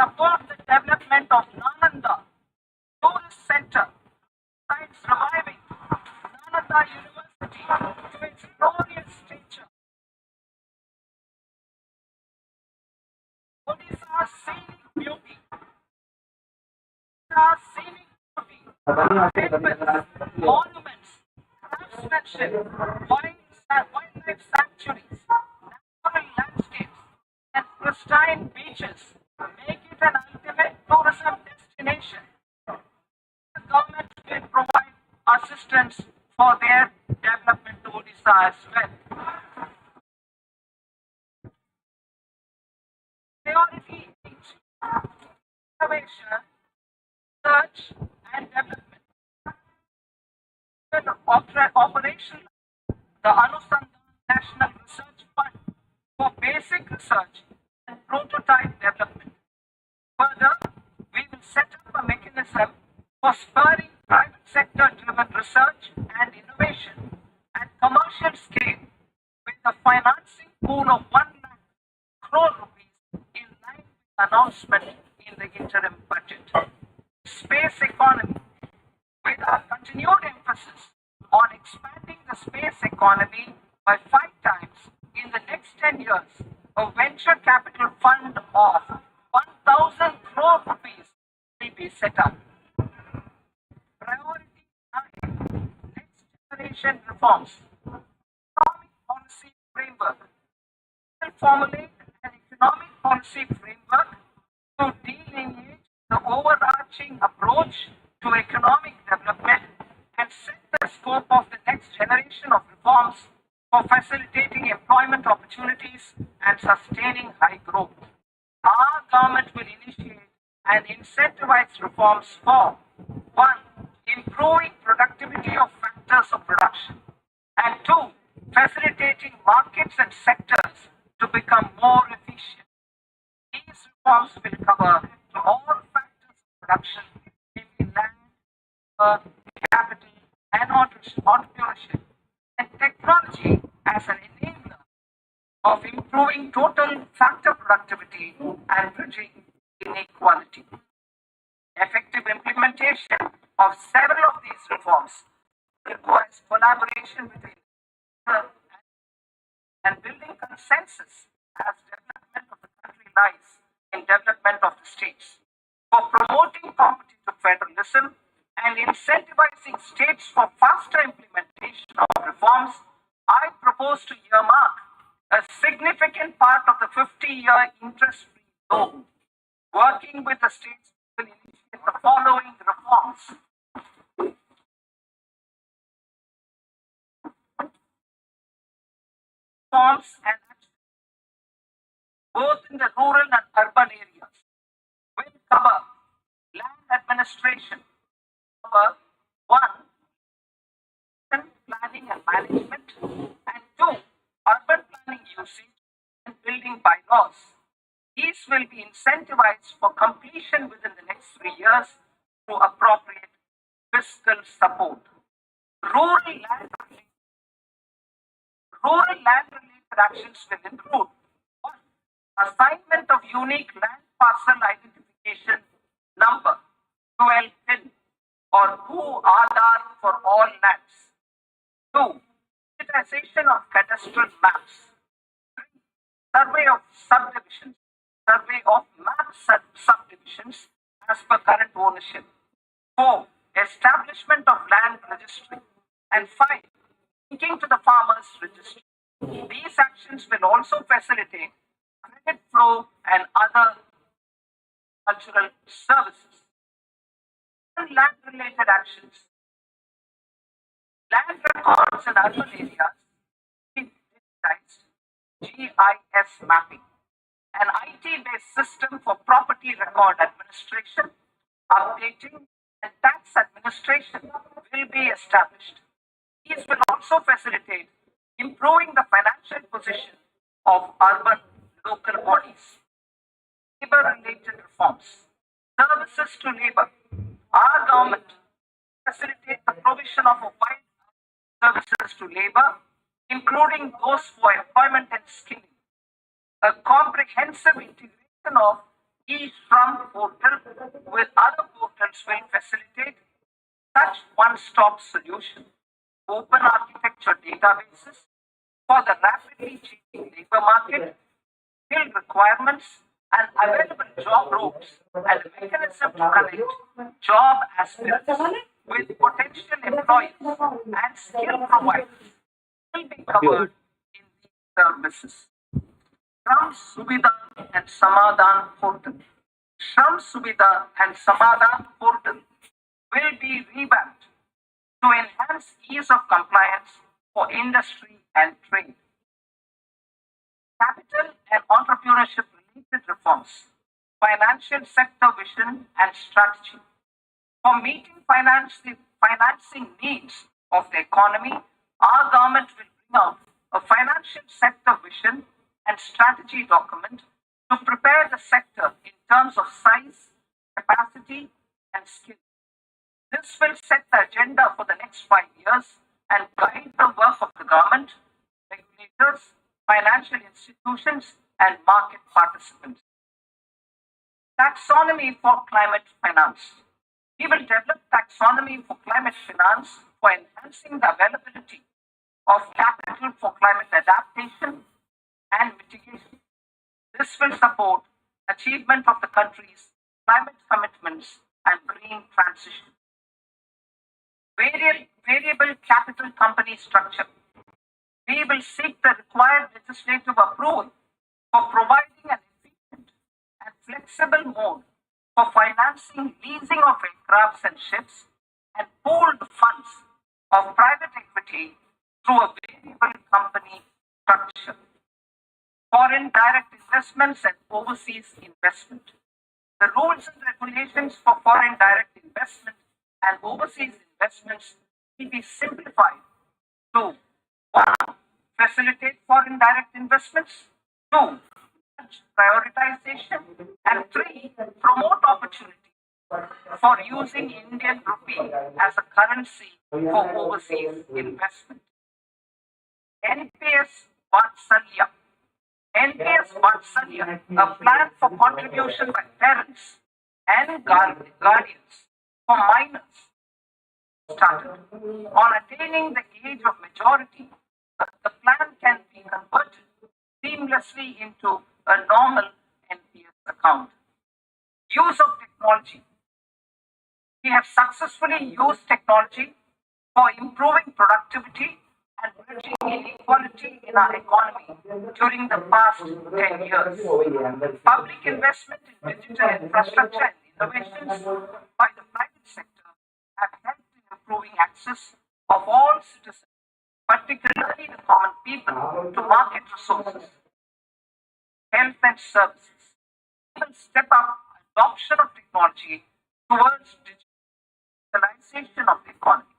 Support the development of Nalanda Tourist Center, besides reviving Nalanda University to its glorious stature. Odisha's scenic beauty, temples, monuments, craftsmanship, wildlife sanctuaries, natural landscapes, and pristine beaches make it an ultimate tourism destination. The government will provide assistance for their development to Odisha as well. Priority 8. Innovation, research, and development. Operation the Anusandhan National Research Fund for basic research and prototype development. Further, we will set up a mechanism for spurring private sector driven research and innovation at commercial scale with a financing pool of 1 lakh crore rupees in line with announcement in the interim budget. Space economy. With our continued emphasis on expanding the space economy by 5 times in the next 10 years, a venture capital fund of 1,000 crore rupees will be set up. Priority 9. Next generation reforms. Economic policy framework. We will formulate an economic policy framework to delineate the overarching approach to economic development and set the scope of the next generation of reforms for facilitating employment opportunities and sustaining high growth. Our government will initiate and incentivize reforms for 1. Improving productivity of factors of production, and 2. Facilitating markets and sectors to become more efficient. These reforms will cover all factors of production, namely land, capital, and entrepreneurship, and technology as an enabler of improving total factor productivity and bridging inequality. Effective implementation of several of these reforms requires collaboration between and building consensus as development of the country lies in development of the states. For promoting competitive federalism and incentivizing states for faster implementation of reforms, I propose to earmark a significant part of the 50-year interest-free loan. Working with the states will initiate the following reforms. forms and actions, both in the rural and urban areas, will cover land administration, cover 1. Planning and management, and 2. Urban planning usage and building bylaws. These will be incentivized for completion within the next 3 years through appropriate fiscal support. Rural land-related actions will include 1. Assignment of unique land parcel identification number 12 PIN or Aadhaar for all lands. 2. Digitization of cadastral maps. 3. Survey of subdivisions. Survey of map subdivisions as per current ownership. 4. Establishment of land registry. And 5. Linking to the farmers registry. These actions will also facilitate credit flow and other cultural services. Land-related actions. Land records in urban areas will be digitized, GIS mapping. An IT-based system for property record administration, updating, and tax administration will be established. These will also facilitate improving the financial position of urban local bodies. Labor-related reforms. Services to labor. Our government facilitate the provision of a wide services to labor, including those for employment and skilling. A comprehensive integration of e-Shram portal with other portals will facilitate such one-stop solution. Open architecture databases for the rapidly changing labor market, skill requirements, and available job roles, and a mechanism to connect job aspirants with potential employees and skill providers will be covered in these services. Shram Suvidha and Samadhan portal. Shram Suvidha and Samadhan portal will be revamped to enhance ease of compliance for industry and trade. Capital and entrepreneurship related reforms, financial sector vision and strategy. For meeting financing needs of the economy, our government will bring out a financial sector vision and strategy document to prepare the sector in terms of size, capacity, and skill. This will set the agenda for the next 5 years and guide the work of the government, regulators, financial institutions, and market participants. Taxonomy for climate finance. We will develop taxonomy for climate finance for enhancing the availability of capital for climate adaptation and mitigation. This will support achievement of the country's climate commitments and green transition. Variable capital company structure. We will seek the required legislative approval for providing an efficient and flexible mode for financing leasing of aircrafts and ships and pooled funds of private equity through a variable company structure. Foreign direct investments and overseas investment. The rules and regulations for foreign direct investment and overseas investments will be simplified to 1. Facilitate foreign direct investments, 2. Prioritization, and 3. Promote opportunity for using Indian rupee as a currency for overseas investment. NPS Vatsalya. NPS Vatsalya, a plan for contribution by parents and guardians for minors, started. On attaining the age of majority, the plan can be converted seamlessly into a normal NPS account. Use of technology. We have successfully used technology for improving productivity and bridging inequality in our economy during the past 10 years. Public investment in digital infrastructure and innovations by the private sector have helped in improving access of all citizens particularly the common people, to market resources, health and services. Even step up adoption of technology towards digitalization of the economy.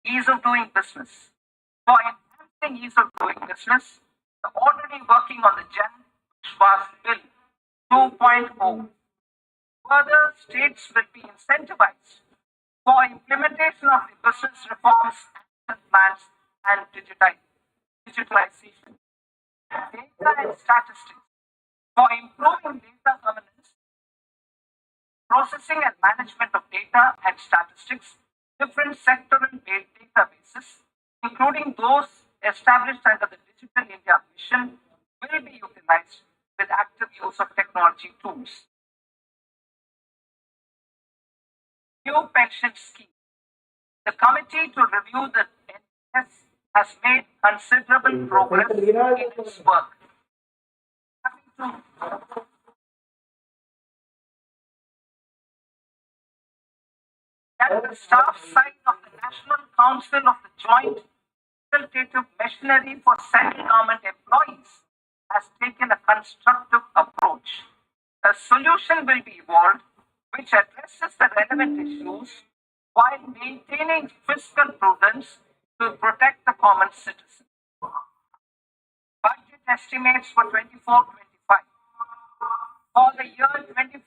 Ease of doing business. For enhancing ease of doing business, the already working on the Jan Vishwas Bill 2.0. Further, states will be incentivized for implementation of the business reforms, action plans, and digitalization. Data and statistics. For improving data governance, processing and management of data and statistics, different sectoral databases, including those established under the Digital India Mission, will be utilized with active use of technology tools. New pension scheme. The committee to review the NHS has made considerable progress in its work. That the staff side of the National Council of the Joint Consultative Machinery for Central Government Employees has taken a constructive approach. A solution will be evolved which addresses the relevant issues while maintaining fiscal prudence to protect the common citizen. Budget estimates for 24-25. For the year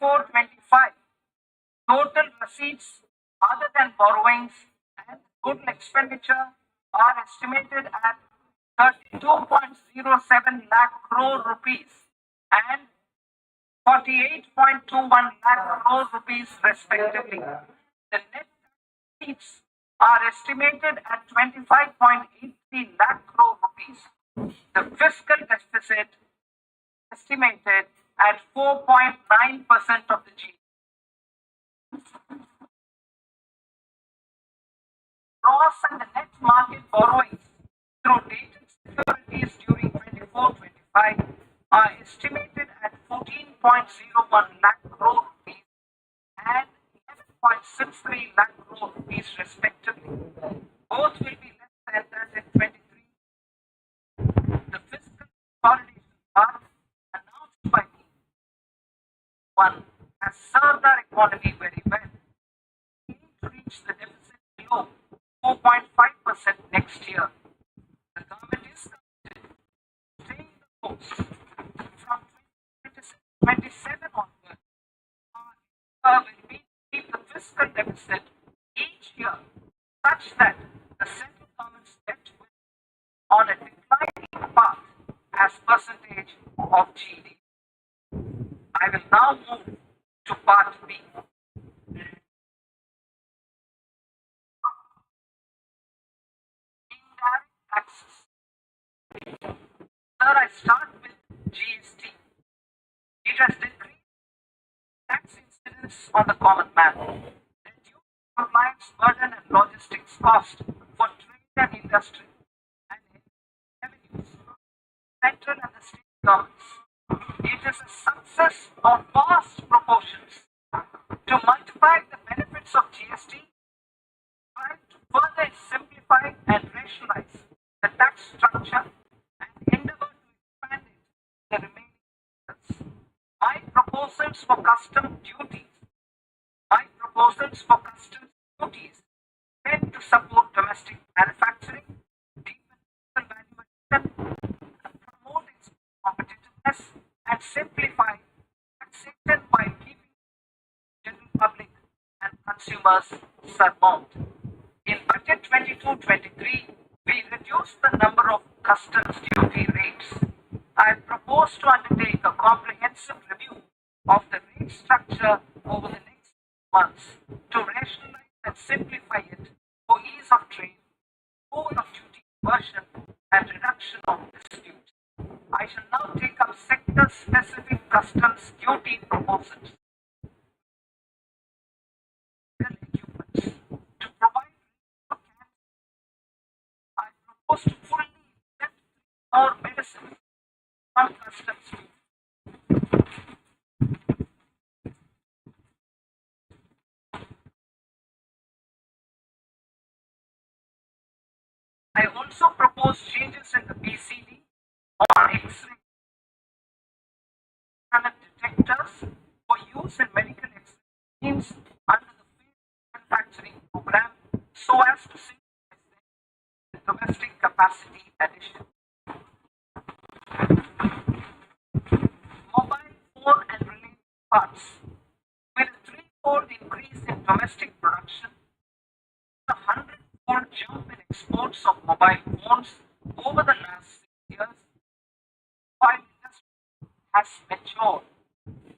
24-25, total receipts other than borrowings and total expenditure are estimated at 32.07 lakh crore rupees and 48.21 lakh crore rupees respectively. The net receipts are estimated at 25.83 lakh crore rupees. The fiscal deficit estimated at 4.9% of the GDP. Gross and the net market borrowings through dated securities during 24-25 are estimated at 14.01 lakh crore rupees and 11.63 lakh crore rupees respectively. Both will be less than that in 23. The fiscal consolidation part announced by me one has served our economy very well. We aim to reach the deficit below 4.5% next year. The government is committed to staying the course. From 2027 onward, our will be to keep the fiscal deficit each year such that the central government's debt will be on a declining path as percentage of GDP. I will now move to part B. Indirect taxes. Sir, I start with GST. It has decreased tax incidence on the common man, reduced compliance burden and logistics cost for trade and industry, and revenues, central and the state governments. It is a success of vast proportions. To multiply the benefits of GST, try to further simplify and rationalize the tax structure and endeavor to expand it the remaining years. My proposals for custom duties tend to support domestic manufacturing, deepen local value addition, and promote its competitiveness and simplify taxation while keeping the general public and consumers surmount. In budget 22-23, we reduced the number of customs duty rates. I propose to undertake a comprehensive review of the rate structure over the next months to rationalize and simplify it for ease of trade, whole of duty conversion, and reduction of dispute. I shall now take up sector-specific customs duty proposals. To provide I propose to fully exempt more medicine from customs duty. I only also propose changes in the BCD on X-ray detectors for use in medical X-ray machines under the field manufacturing program so as to synchronize the domestic capacity addition. Mobile phone and related parts. With a threefold increase in domestic production, a 100-fold jump in exports of mobile phones over the last 6 years, while industry has matured. In the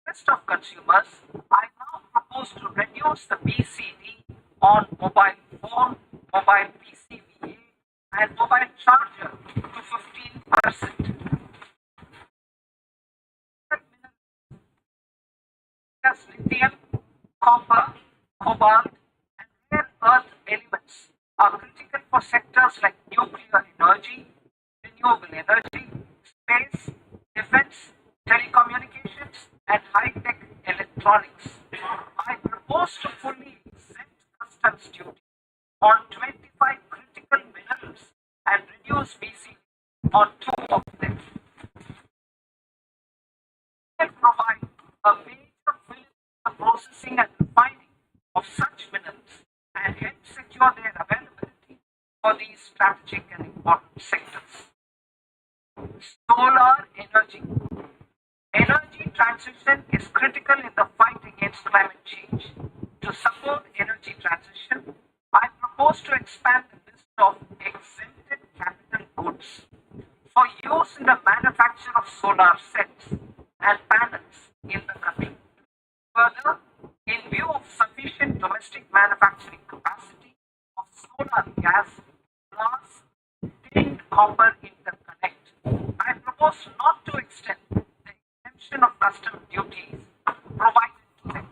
interest of consumers, I now propose to reduce the BCD on mobile phone, mobile PCBA, and mobile charger to 15%. As lithium, copper, cobalt, and rare earth elements are critical for sectors like nuclear energy, renewable energy, space, defense, telecommunications, and high-tech electronics. I propose to fully exempt customs duty on 25 critical minerals and reduce BCD on 2 of them. It will provide a major fill in the processing and refining of such minerals and hence secure their availability for these strategic and important sectors. Solar energy. Energy transition is critical in the fight against climate change. To support energy transition, I propose to expand the list of exempted capital goods for use in the manufacture of solar cells and panels in the country. Further, in view of sufficient domestic manufacturing capacity of solar gas, glass, tin, copper interconnect, I propose not to extend the exemption of custom duties provided to them.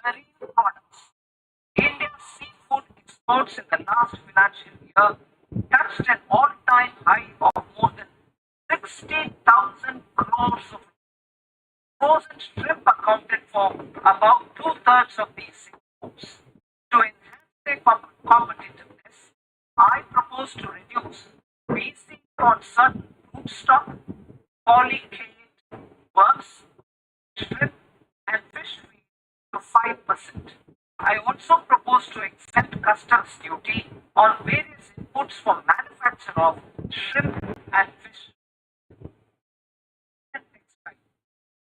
Marine products. India's seafood exports in the last financial year touched an all-time high of more than 60,000 crores of frozen shrimp accounted for about 2/3 of these exports. To enhance their competitiveness, I propose to reduce BC on certain rootstock, polychaete worms, shrimp, and fish feed to 5%. I also propose to exempt customs duty on various inputs for manufacture of shrimp and fish.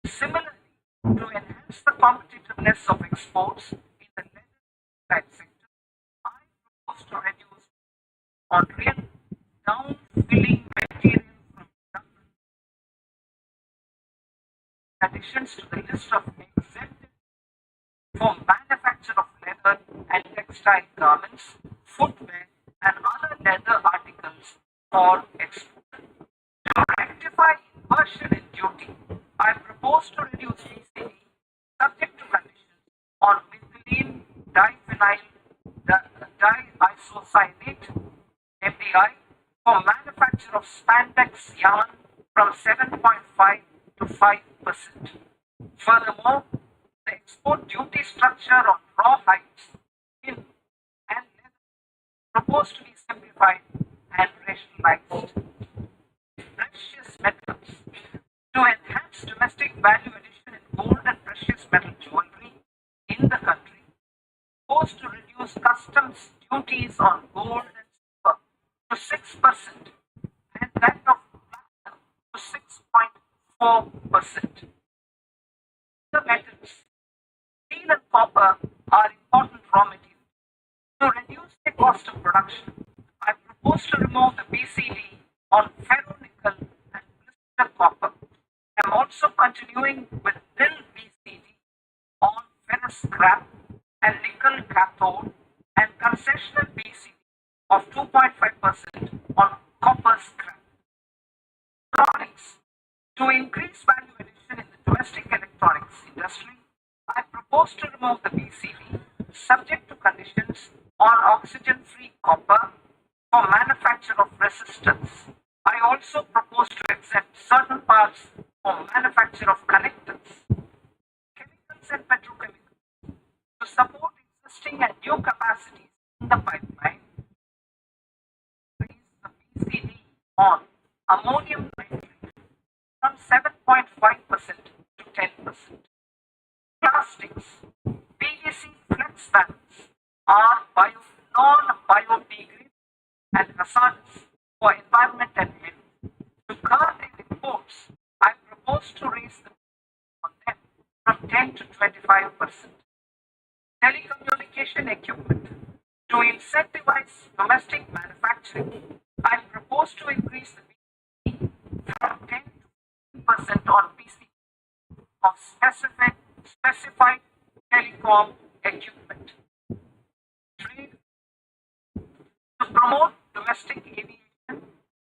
Similarly, to enhance the competitiveness of exports in the leather sector, I propose to reduce on real down-filling material from rubber. Additions to the list of exempted for manufacture of leather and textile garments, footwear, and other leather articles for export. To rectify inversion in duty, I propose to reduce BCD subject to conditions on methylene diphenyl diisocyanate MDI for manufacture of spandex yarn from 7.5 to 5%. Furthermore, the export duty structure on raw hides, skin, and leather proposed to be simplified and rationalized. Precious metals. To enhance domestic value addition in gold and precious metal jewelry in the country, proposed to reduce customs duties on gold and silver to 6% and that of platinum to 6.4%. The metals, steel and copper are important raw materials. To reduce the cost of production, I propose to remove the BCD on ferronickel and blister copper. I am also continuing with nil BCD on ferrous scrap and nickel cathode and concessional BCD of 2.5% on copper scrap. Electronics. To increase value addition in the domestic electronics industry, I propose to remove the BCD subject to conditions on oxygen-free copper for manufacture of resistors. I also propose to exempt certain parts for manufacture of connectors, chemicals and petrochemicals. To support existing and new capacities in the pipeline, on ammonium nitrate from 7.5% to 10%. Plastics, PVC flex panels are non-biodegradable and hazardous for environment and health. To curb their imports, I propose to raise the on them from 10 to 25%. Telecommunication equipment. To incentivize domestic manufacturing, I propose to increase the VAT from 10 to 15% on PC of specified telecom equipment. Trade. To promote domestic aviation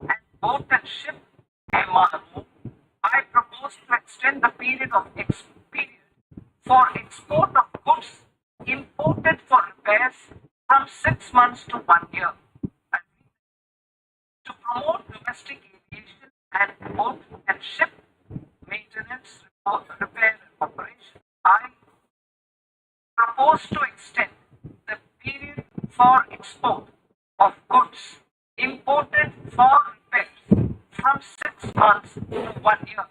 and boat and ship MRO, I propose to extend the period for export of goods imported for repairs from 6 months to 1 year. And to promote domestic aviation and boat and ship maintenance, repair and operation, I propose to extend the period for export of goods imported for repairs from 6 months to 1 year.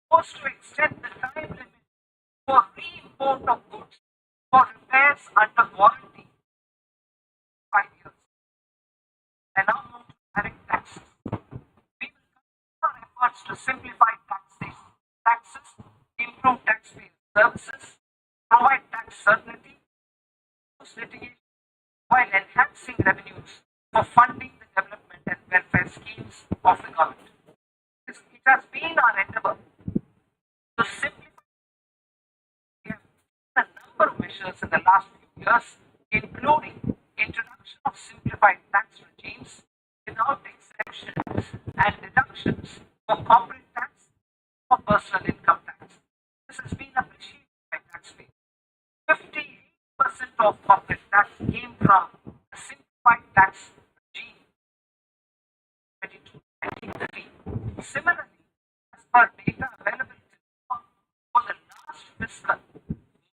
Propose to extend the time limit for re-import of goods for repairs under warranty 5 years. And now move to direct taxes. We will continue our efforts to simplify taxes, improve taxpayer services, provide tax certainty, reduce litigation, while enhancing revenues for funding the development and welfare schemes of the government. It has been our endeavor to simplify. We have taken a number of measures in the last few years, including introduction of simplified tax regimes without exemptions and deductions for corporate tax or personal income tax. This has been appreciated by taxpayers. 58% of corporate tax came from a simplified tax regime 2022-2023. Similarly, as per data available for the last fiscal,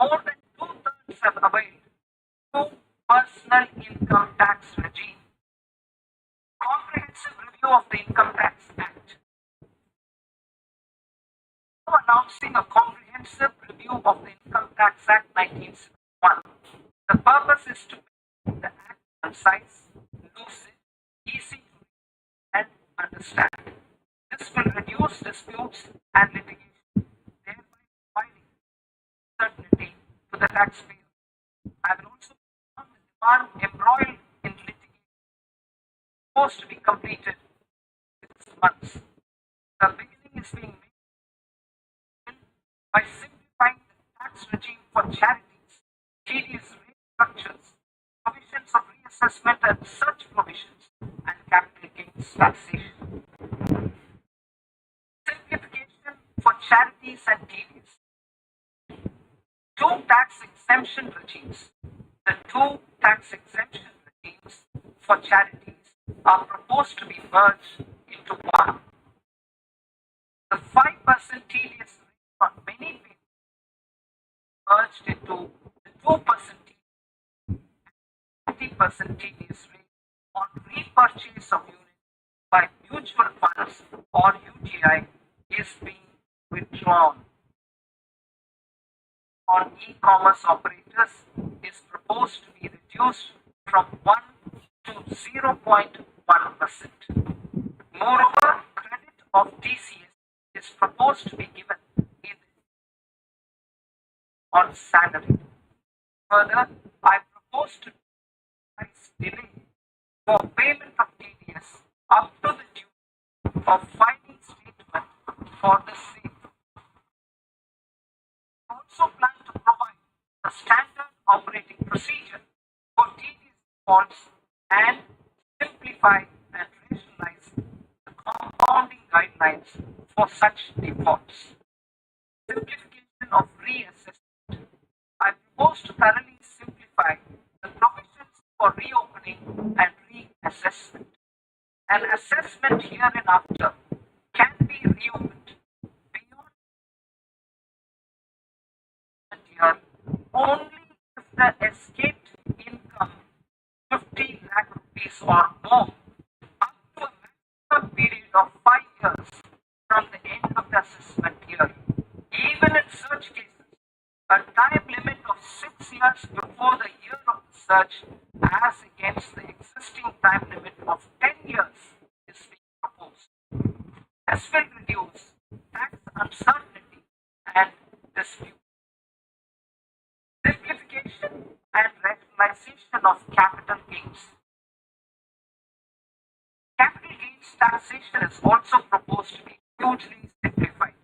more than 2/3 have availed to personal income tax regime. Comprehensive review of the Income Tax Act. Now announcing a comprehensive review of the Income Tax Act 1961. The purpose is to make the act concise, lucid, easy to read and understand. This will reduce disputes and litigation, thereby providing certainty to the taxpayer. I will also found the demand embroiled in litigation supposed to be completed in 6 months. The beginning is being made by simplifying the tax regime for charities, tedious rate structures, provisions of reassessment and search provisions, and capital gains taxation. Simplification for charities and tedious. 2 tax exemption regimes. The 2 tax exemption regimes for charities are proposed to be merged into one. The 5% tedious rate on many people merged into the 2% and 20% tedious rate on repurchase of units by mutual funds or UTI is being withdrawn. On e-commerce operators is proposed to be reduced from 1 to 0.1%. Moreover, credit of TCS is proposed to be given on salary. Further, I propose to delay for payment of TDS up to the due of filing statement for the same. I also plan to provide a standard operating procedure for TDS defaults and simplify and rationalize the compounding guidelines for such defaults. Simplification of reassessment. I propose to thoroughly simplify the provisions for reopening and reassessment. An assessment hereinafter can be reopened beyond the year only if the escaped income 50 lakh rupees or more years before the year of the search, as against the existing time limit of 10 years, is being proposed. This will reduce tax uncertainty and dispute. Simplification and rationalization of capital gains. Capital gains taxation is also proposed to be hugely simplified.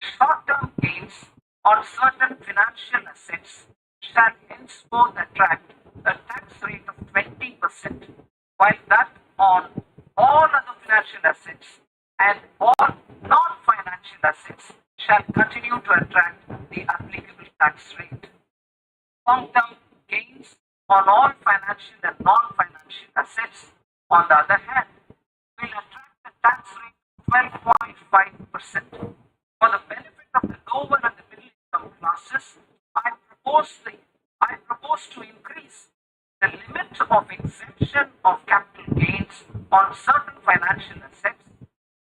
Short-term gains on certain financial assets shall henceforth attract a tax rate of 20%, while that on all other financial assets and all non-financial assets shall continue to attract the applicable tax rate. Long-term gains on all financial and non-financial assets, on the other hand, will attract a tax rate of 12.5%. For the benefit of the lower and the middle income classes, I propose to increase the limit of exemption of capital gains on certain financial assets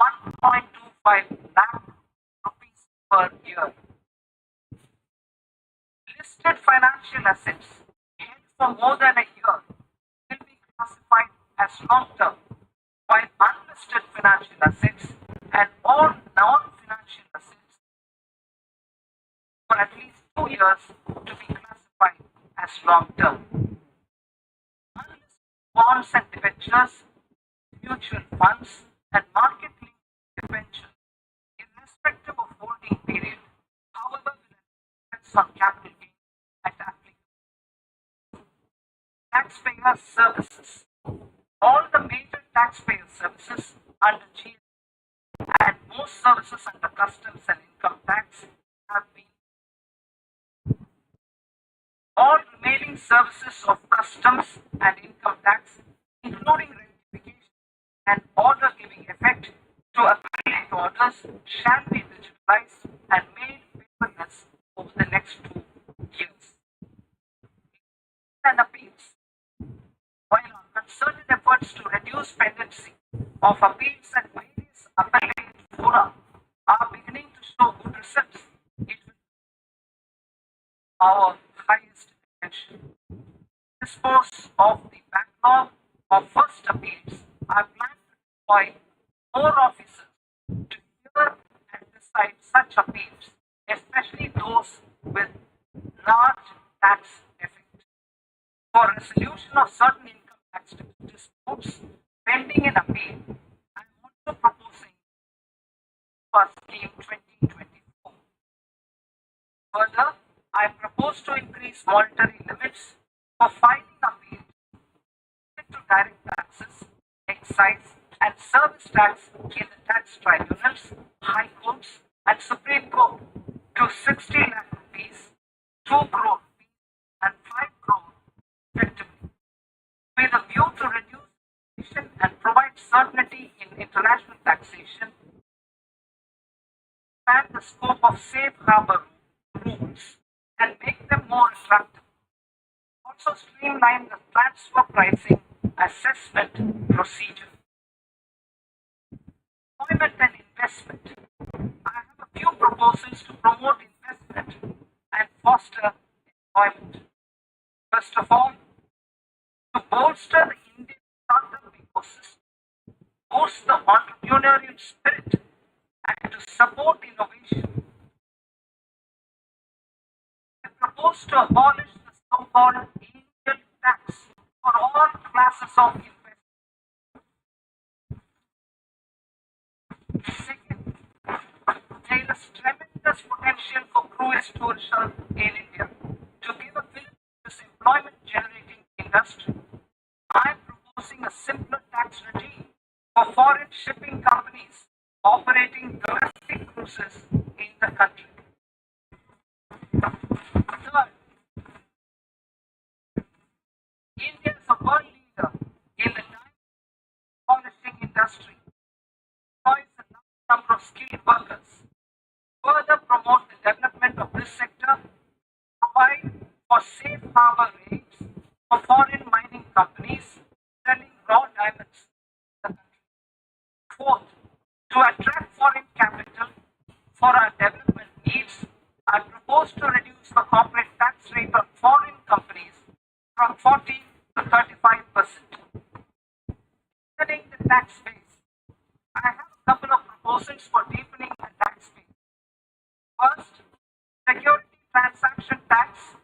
1.25 lakh rupees per year. Listed financial assets held for more than a year will be classified as long-term, while unlisted financial assets and all non-financial assets for at least 2 years to be classified as long-term. Unlisted bonds and debentures, mutual funds, and market-linked debentures, irrespective of holding period, however, will have on capital gains at applicable. Taxpayer services. All the major taxpayer services under GST and most services under customs and income tax have been. All remaining services of customs and income tax, including rectification and order giving effect to appellate orders, shall be digitalized and made paperless over the next 2 years. And appeals. While our concerted efforts to reduce pendency of appeals at various appellate fora are beginning to show good results, it will be our highest attention. Dispose of the backlog of first appeals. I plan to deploy more officers to hear and decide such appeals, especially those with large tax effect. For resolution of certain income tax disputes pending in appeal, I am also proposing for Scheme 2024. Further, I propose to increase monetary limits for filing appeals to direct taxes, excise, and service tax in the tax tribunals, high courts, and Supreme Court to 60 lakh rupees, 2 crore rupees, and 5 crore respectively, with a view to reduce taxation and provide certainty in international taxation, expand the scope of safe harbor rules and make them more attractive. Also streamline the transfer pricing assessment procedure. Employment and investment. I have a few proposals to promote investment and foster employment. First of all, to bolster the Indian startup ecosystem, boost the entrepreneurial spirit, and to support innovation. I propose to abolish the so-called angel tax for all classes of investment. Second, there is tremendous potential for cruise tourism in India. To give a fillip to this employment generating industry, I am proposing a simpler tax regime for foreign shipping companies operating domestic cruises in the country. Third, India is a world leader in the diamond polishing industry, employs a large number of skilled workers. Further promote the development of this sector, provide for safe harbor rates for foreign mining companies selling raw diamonds in the country. Fourth, to attract foreign capital for our development needs, I propose to reduce the corporate tax rate on foreign companies from 14 to 35%. Deepening the tax base. I have a couple of proposals for deepening the tax base. First, security transaction tax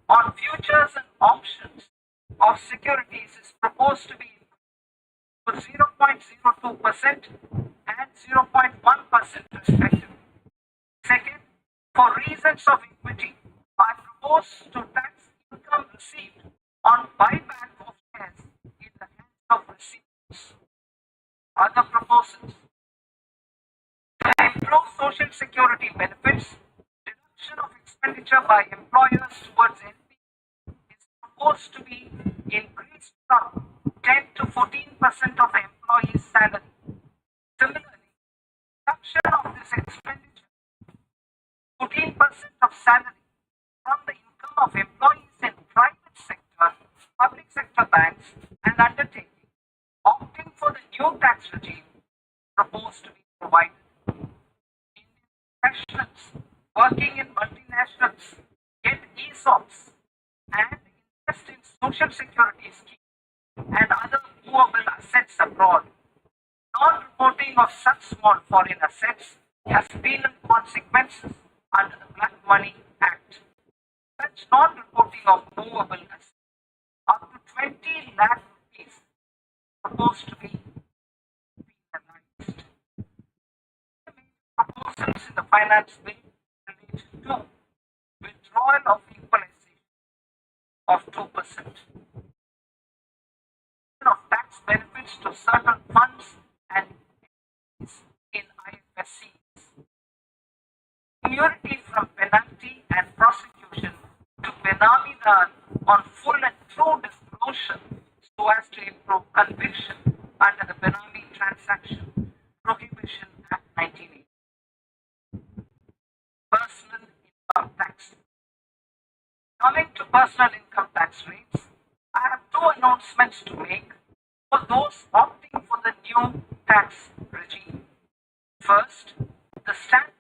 on futures and options of securities is proposed to be to 0.02% and 0.1% respectively. Second, for reasons of equity, I propose to tax income received on buyback of shares in the hands of recipients. Other proposals: improve social security benefits. Reduction of expenditure by employers towards NP is proposed to be increased from 10 to 14% of the employee's salary. Similarly, reduction of this expenditure, 14% of salary from the income of employees in private sector, public sector banks and undertakings opting for the new tax regime proposed to be provided. Indian professionals working in multinationals get ESOPs and invest in social security schemes and other movable assets abroad. Non-reporting of such small foreign assets has penal consequences under the Black Money Act. Such non-reporting of movable assets up to 20 lakh rupees proposed to be penalized. The main proposals in the finance bill relate to withdrawal of equalization of 2%, of tax benefits to certain funds and in IFSCs, immunity from penalty and prosecution to Benami Dal on full and true disclosure so as to improve conviction under the Benami Transaction Prohibition Act 1980. Personal income tax. Coming to personal income tax rates, I have two announcements to make for those opting for the new tax regime. First, the standard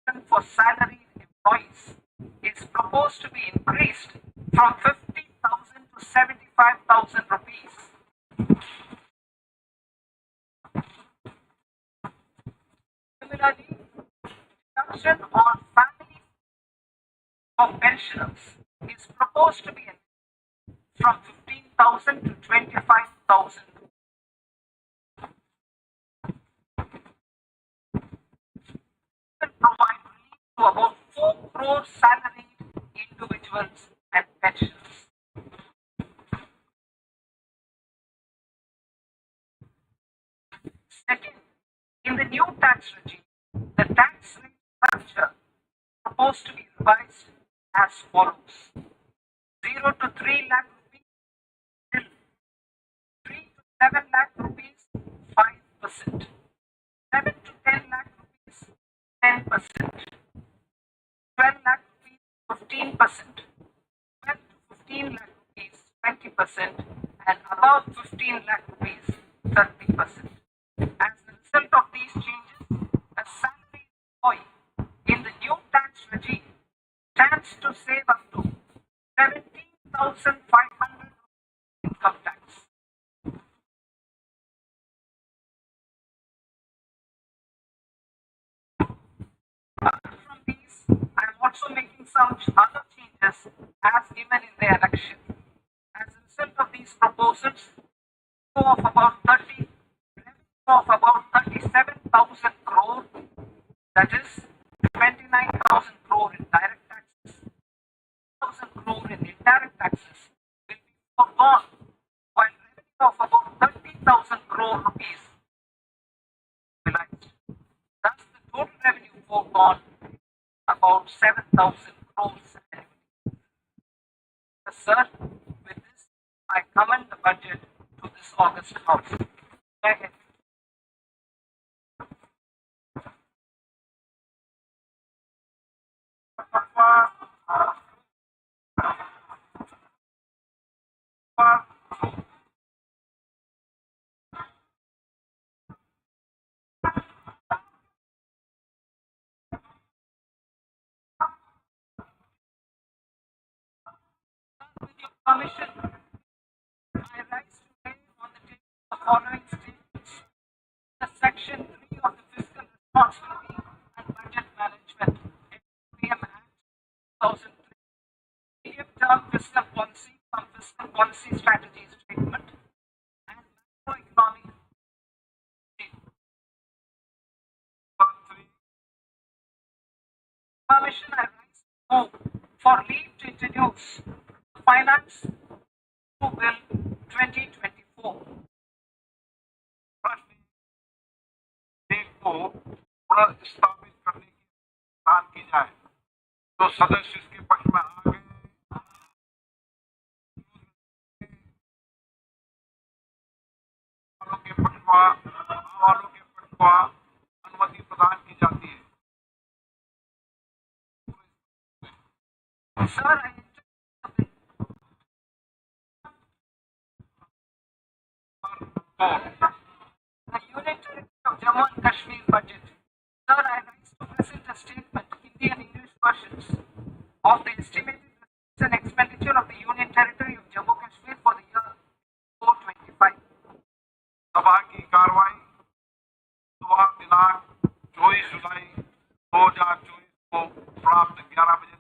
deduction for salaried employees is proposed to be increased from 50,000 to 75,000 rupees. Similarly, deduction on family for pensioners is proposed to be from 15,000 to 25,000. Will provide relief to about 4 crore salaried individuals and pensioners. Second, in the new tax regime, the tax rate structure proposed to be revised as follows: 0 to 3 lakh rupees, till 3 to 7 lakh rupees, 5%, 7 to 10 lakh rupees, 10%, 12 lakh rupees, 15%, 12 to 15 lakh rupees, 20%, and above 15 lakh rupees, 30%. As a result of these changes, a salaried employee in the new tax regime stands to save up to 17,500 income tax. Apart from these, I am also making some other changes as given in the election. As a result of these proposals, of about 37,000 crore, that is 29,000 crore in direct taxes, 1,000 crore in indirect taxes will be foregone, while revenue of about 30,000 crore rupees realized. Thus, the total revenue foregone about 7,000 crores annually. Sir, with this, I commend the budget to this August House. Go ahead. With your permission, I rise to lay on the table the following statements. The Section 3 of the Fiscal Responsibility and Budget Management (FPM) Act 2003, medium-term fiscal policy from fiscal policy strategy statement, and macroeconomic permission, I rise to move for leave to introduce the Finance Bill 2024. देश को पुनर्स्थापित करने की दान की जाए। तो सदस्य इसके पक्ष में आ गए, वालों के पक्ष अनुमति प्रदान की जाती है। Sir, the Union Territory of Jammu and Kashmir budget. Sir, I rise to present a statement, Hindi and English versions, of the estimated receipts and expenditure of the Union Territory of Jammu and Kashmir for the year 2025. सभा की कार्रवाई सुबह दिनांक 24 जुलाई 2024 को प्राप्त 11 बजे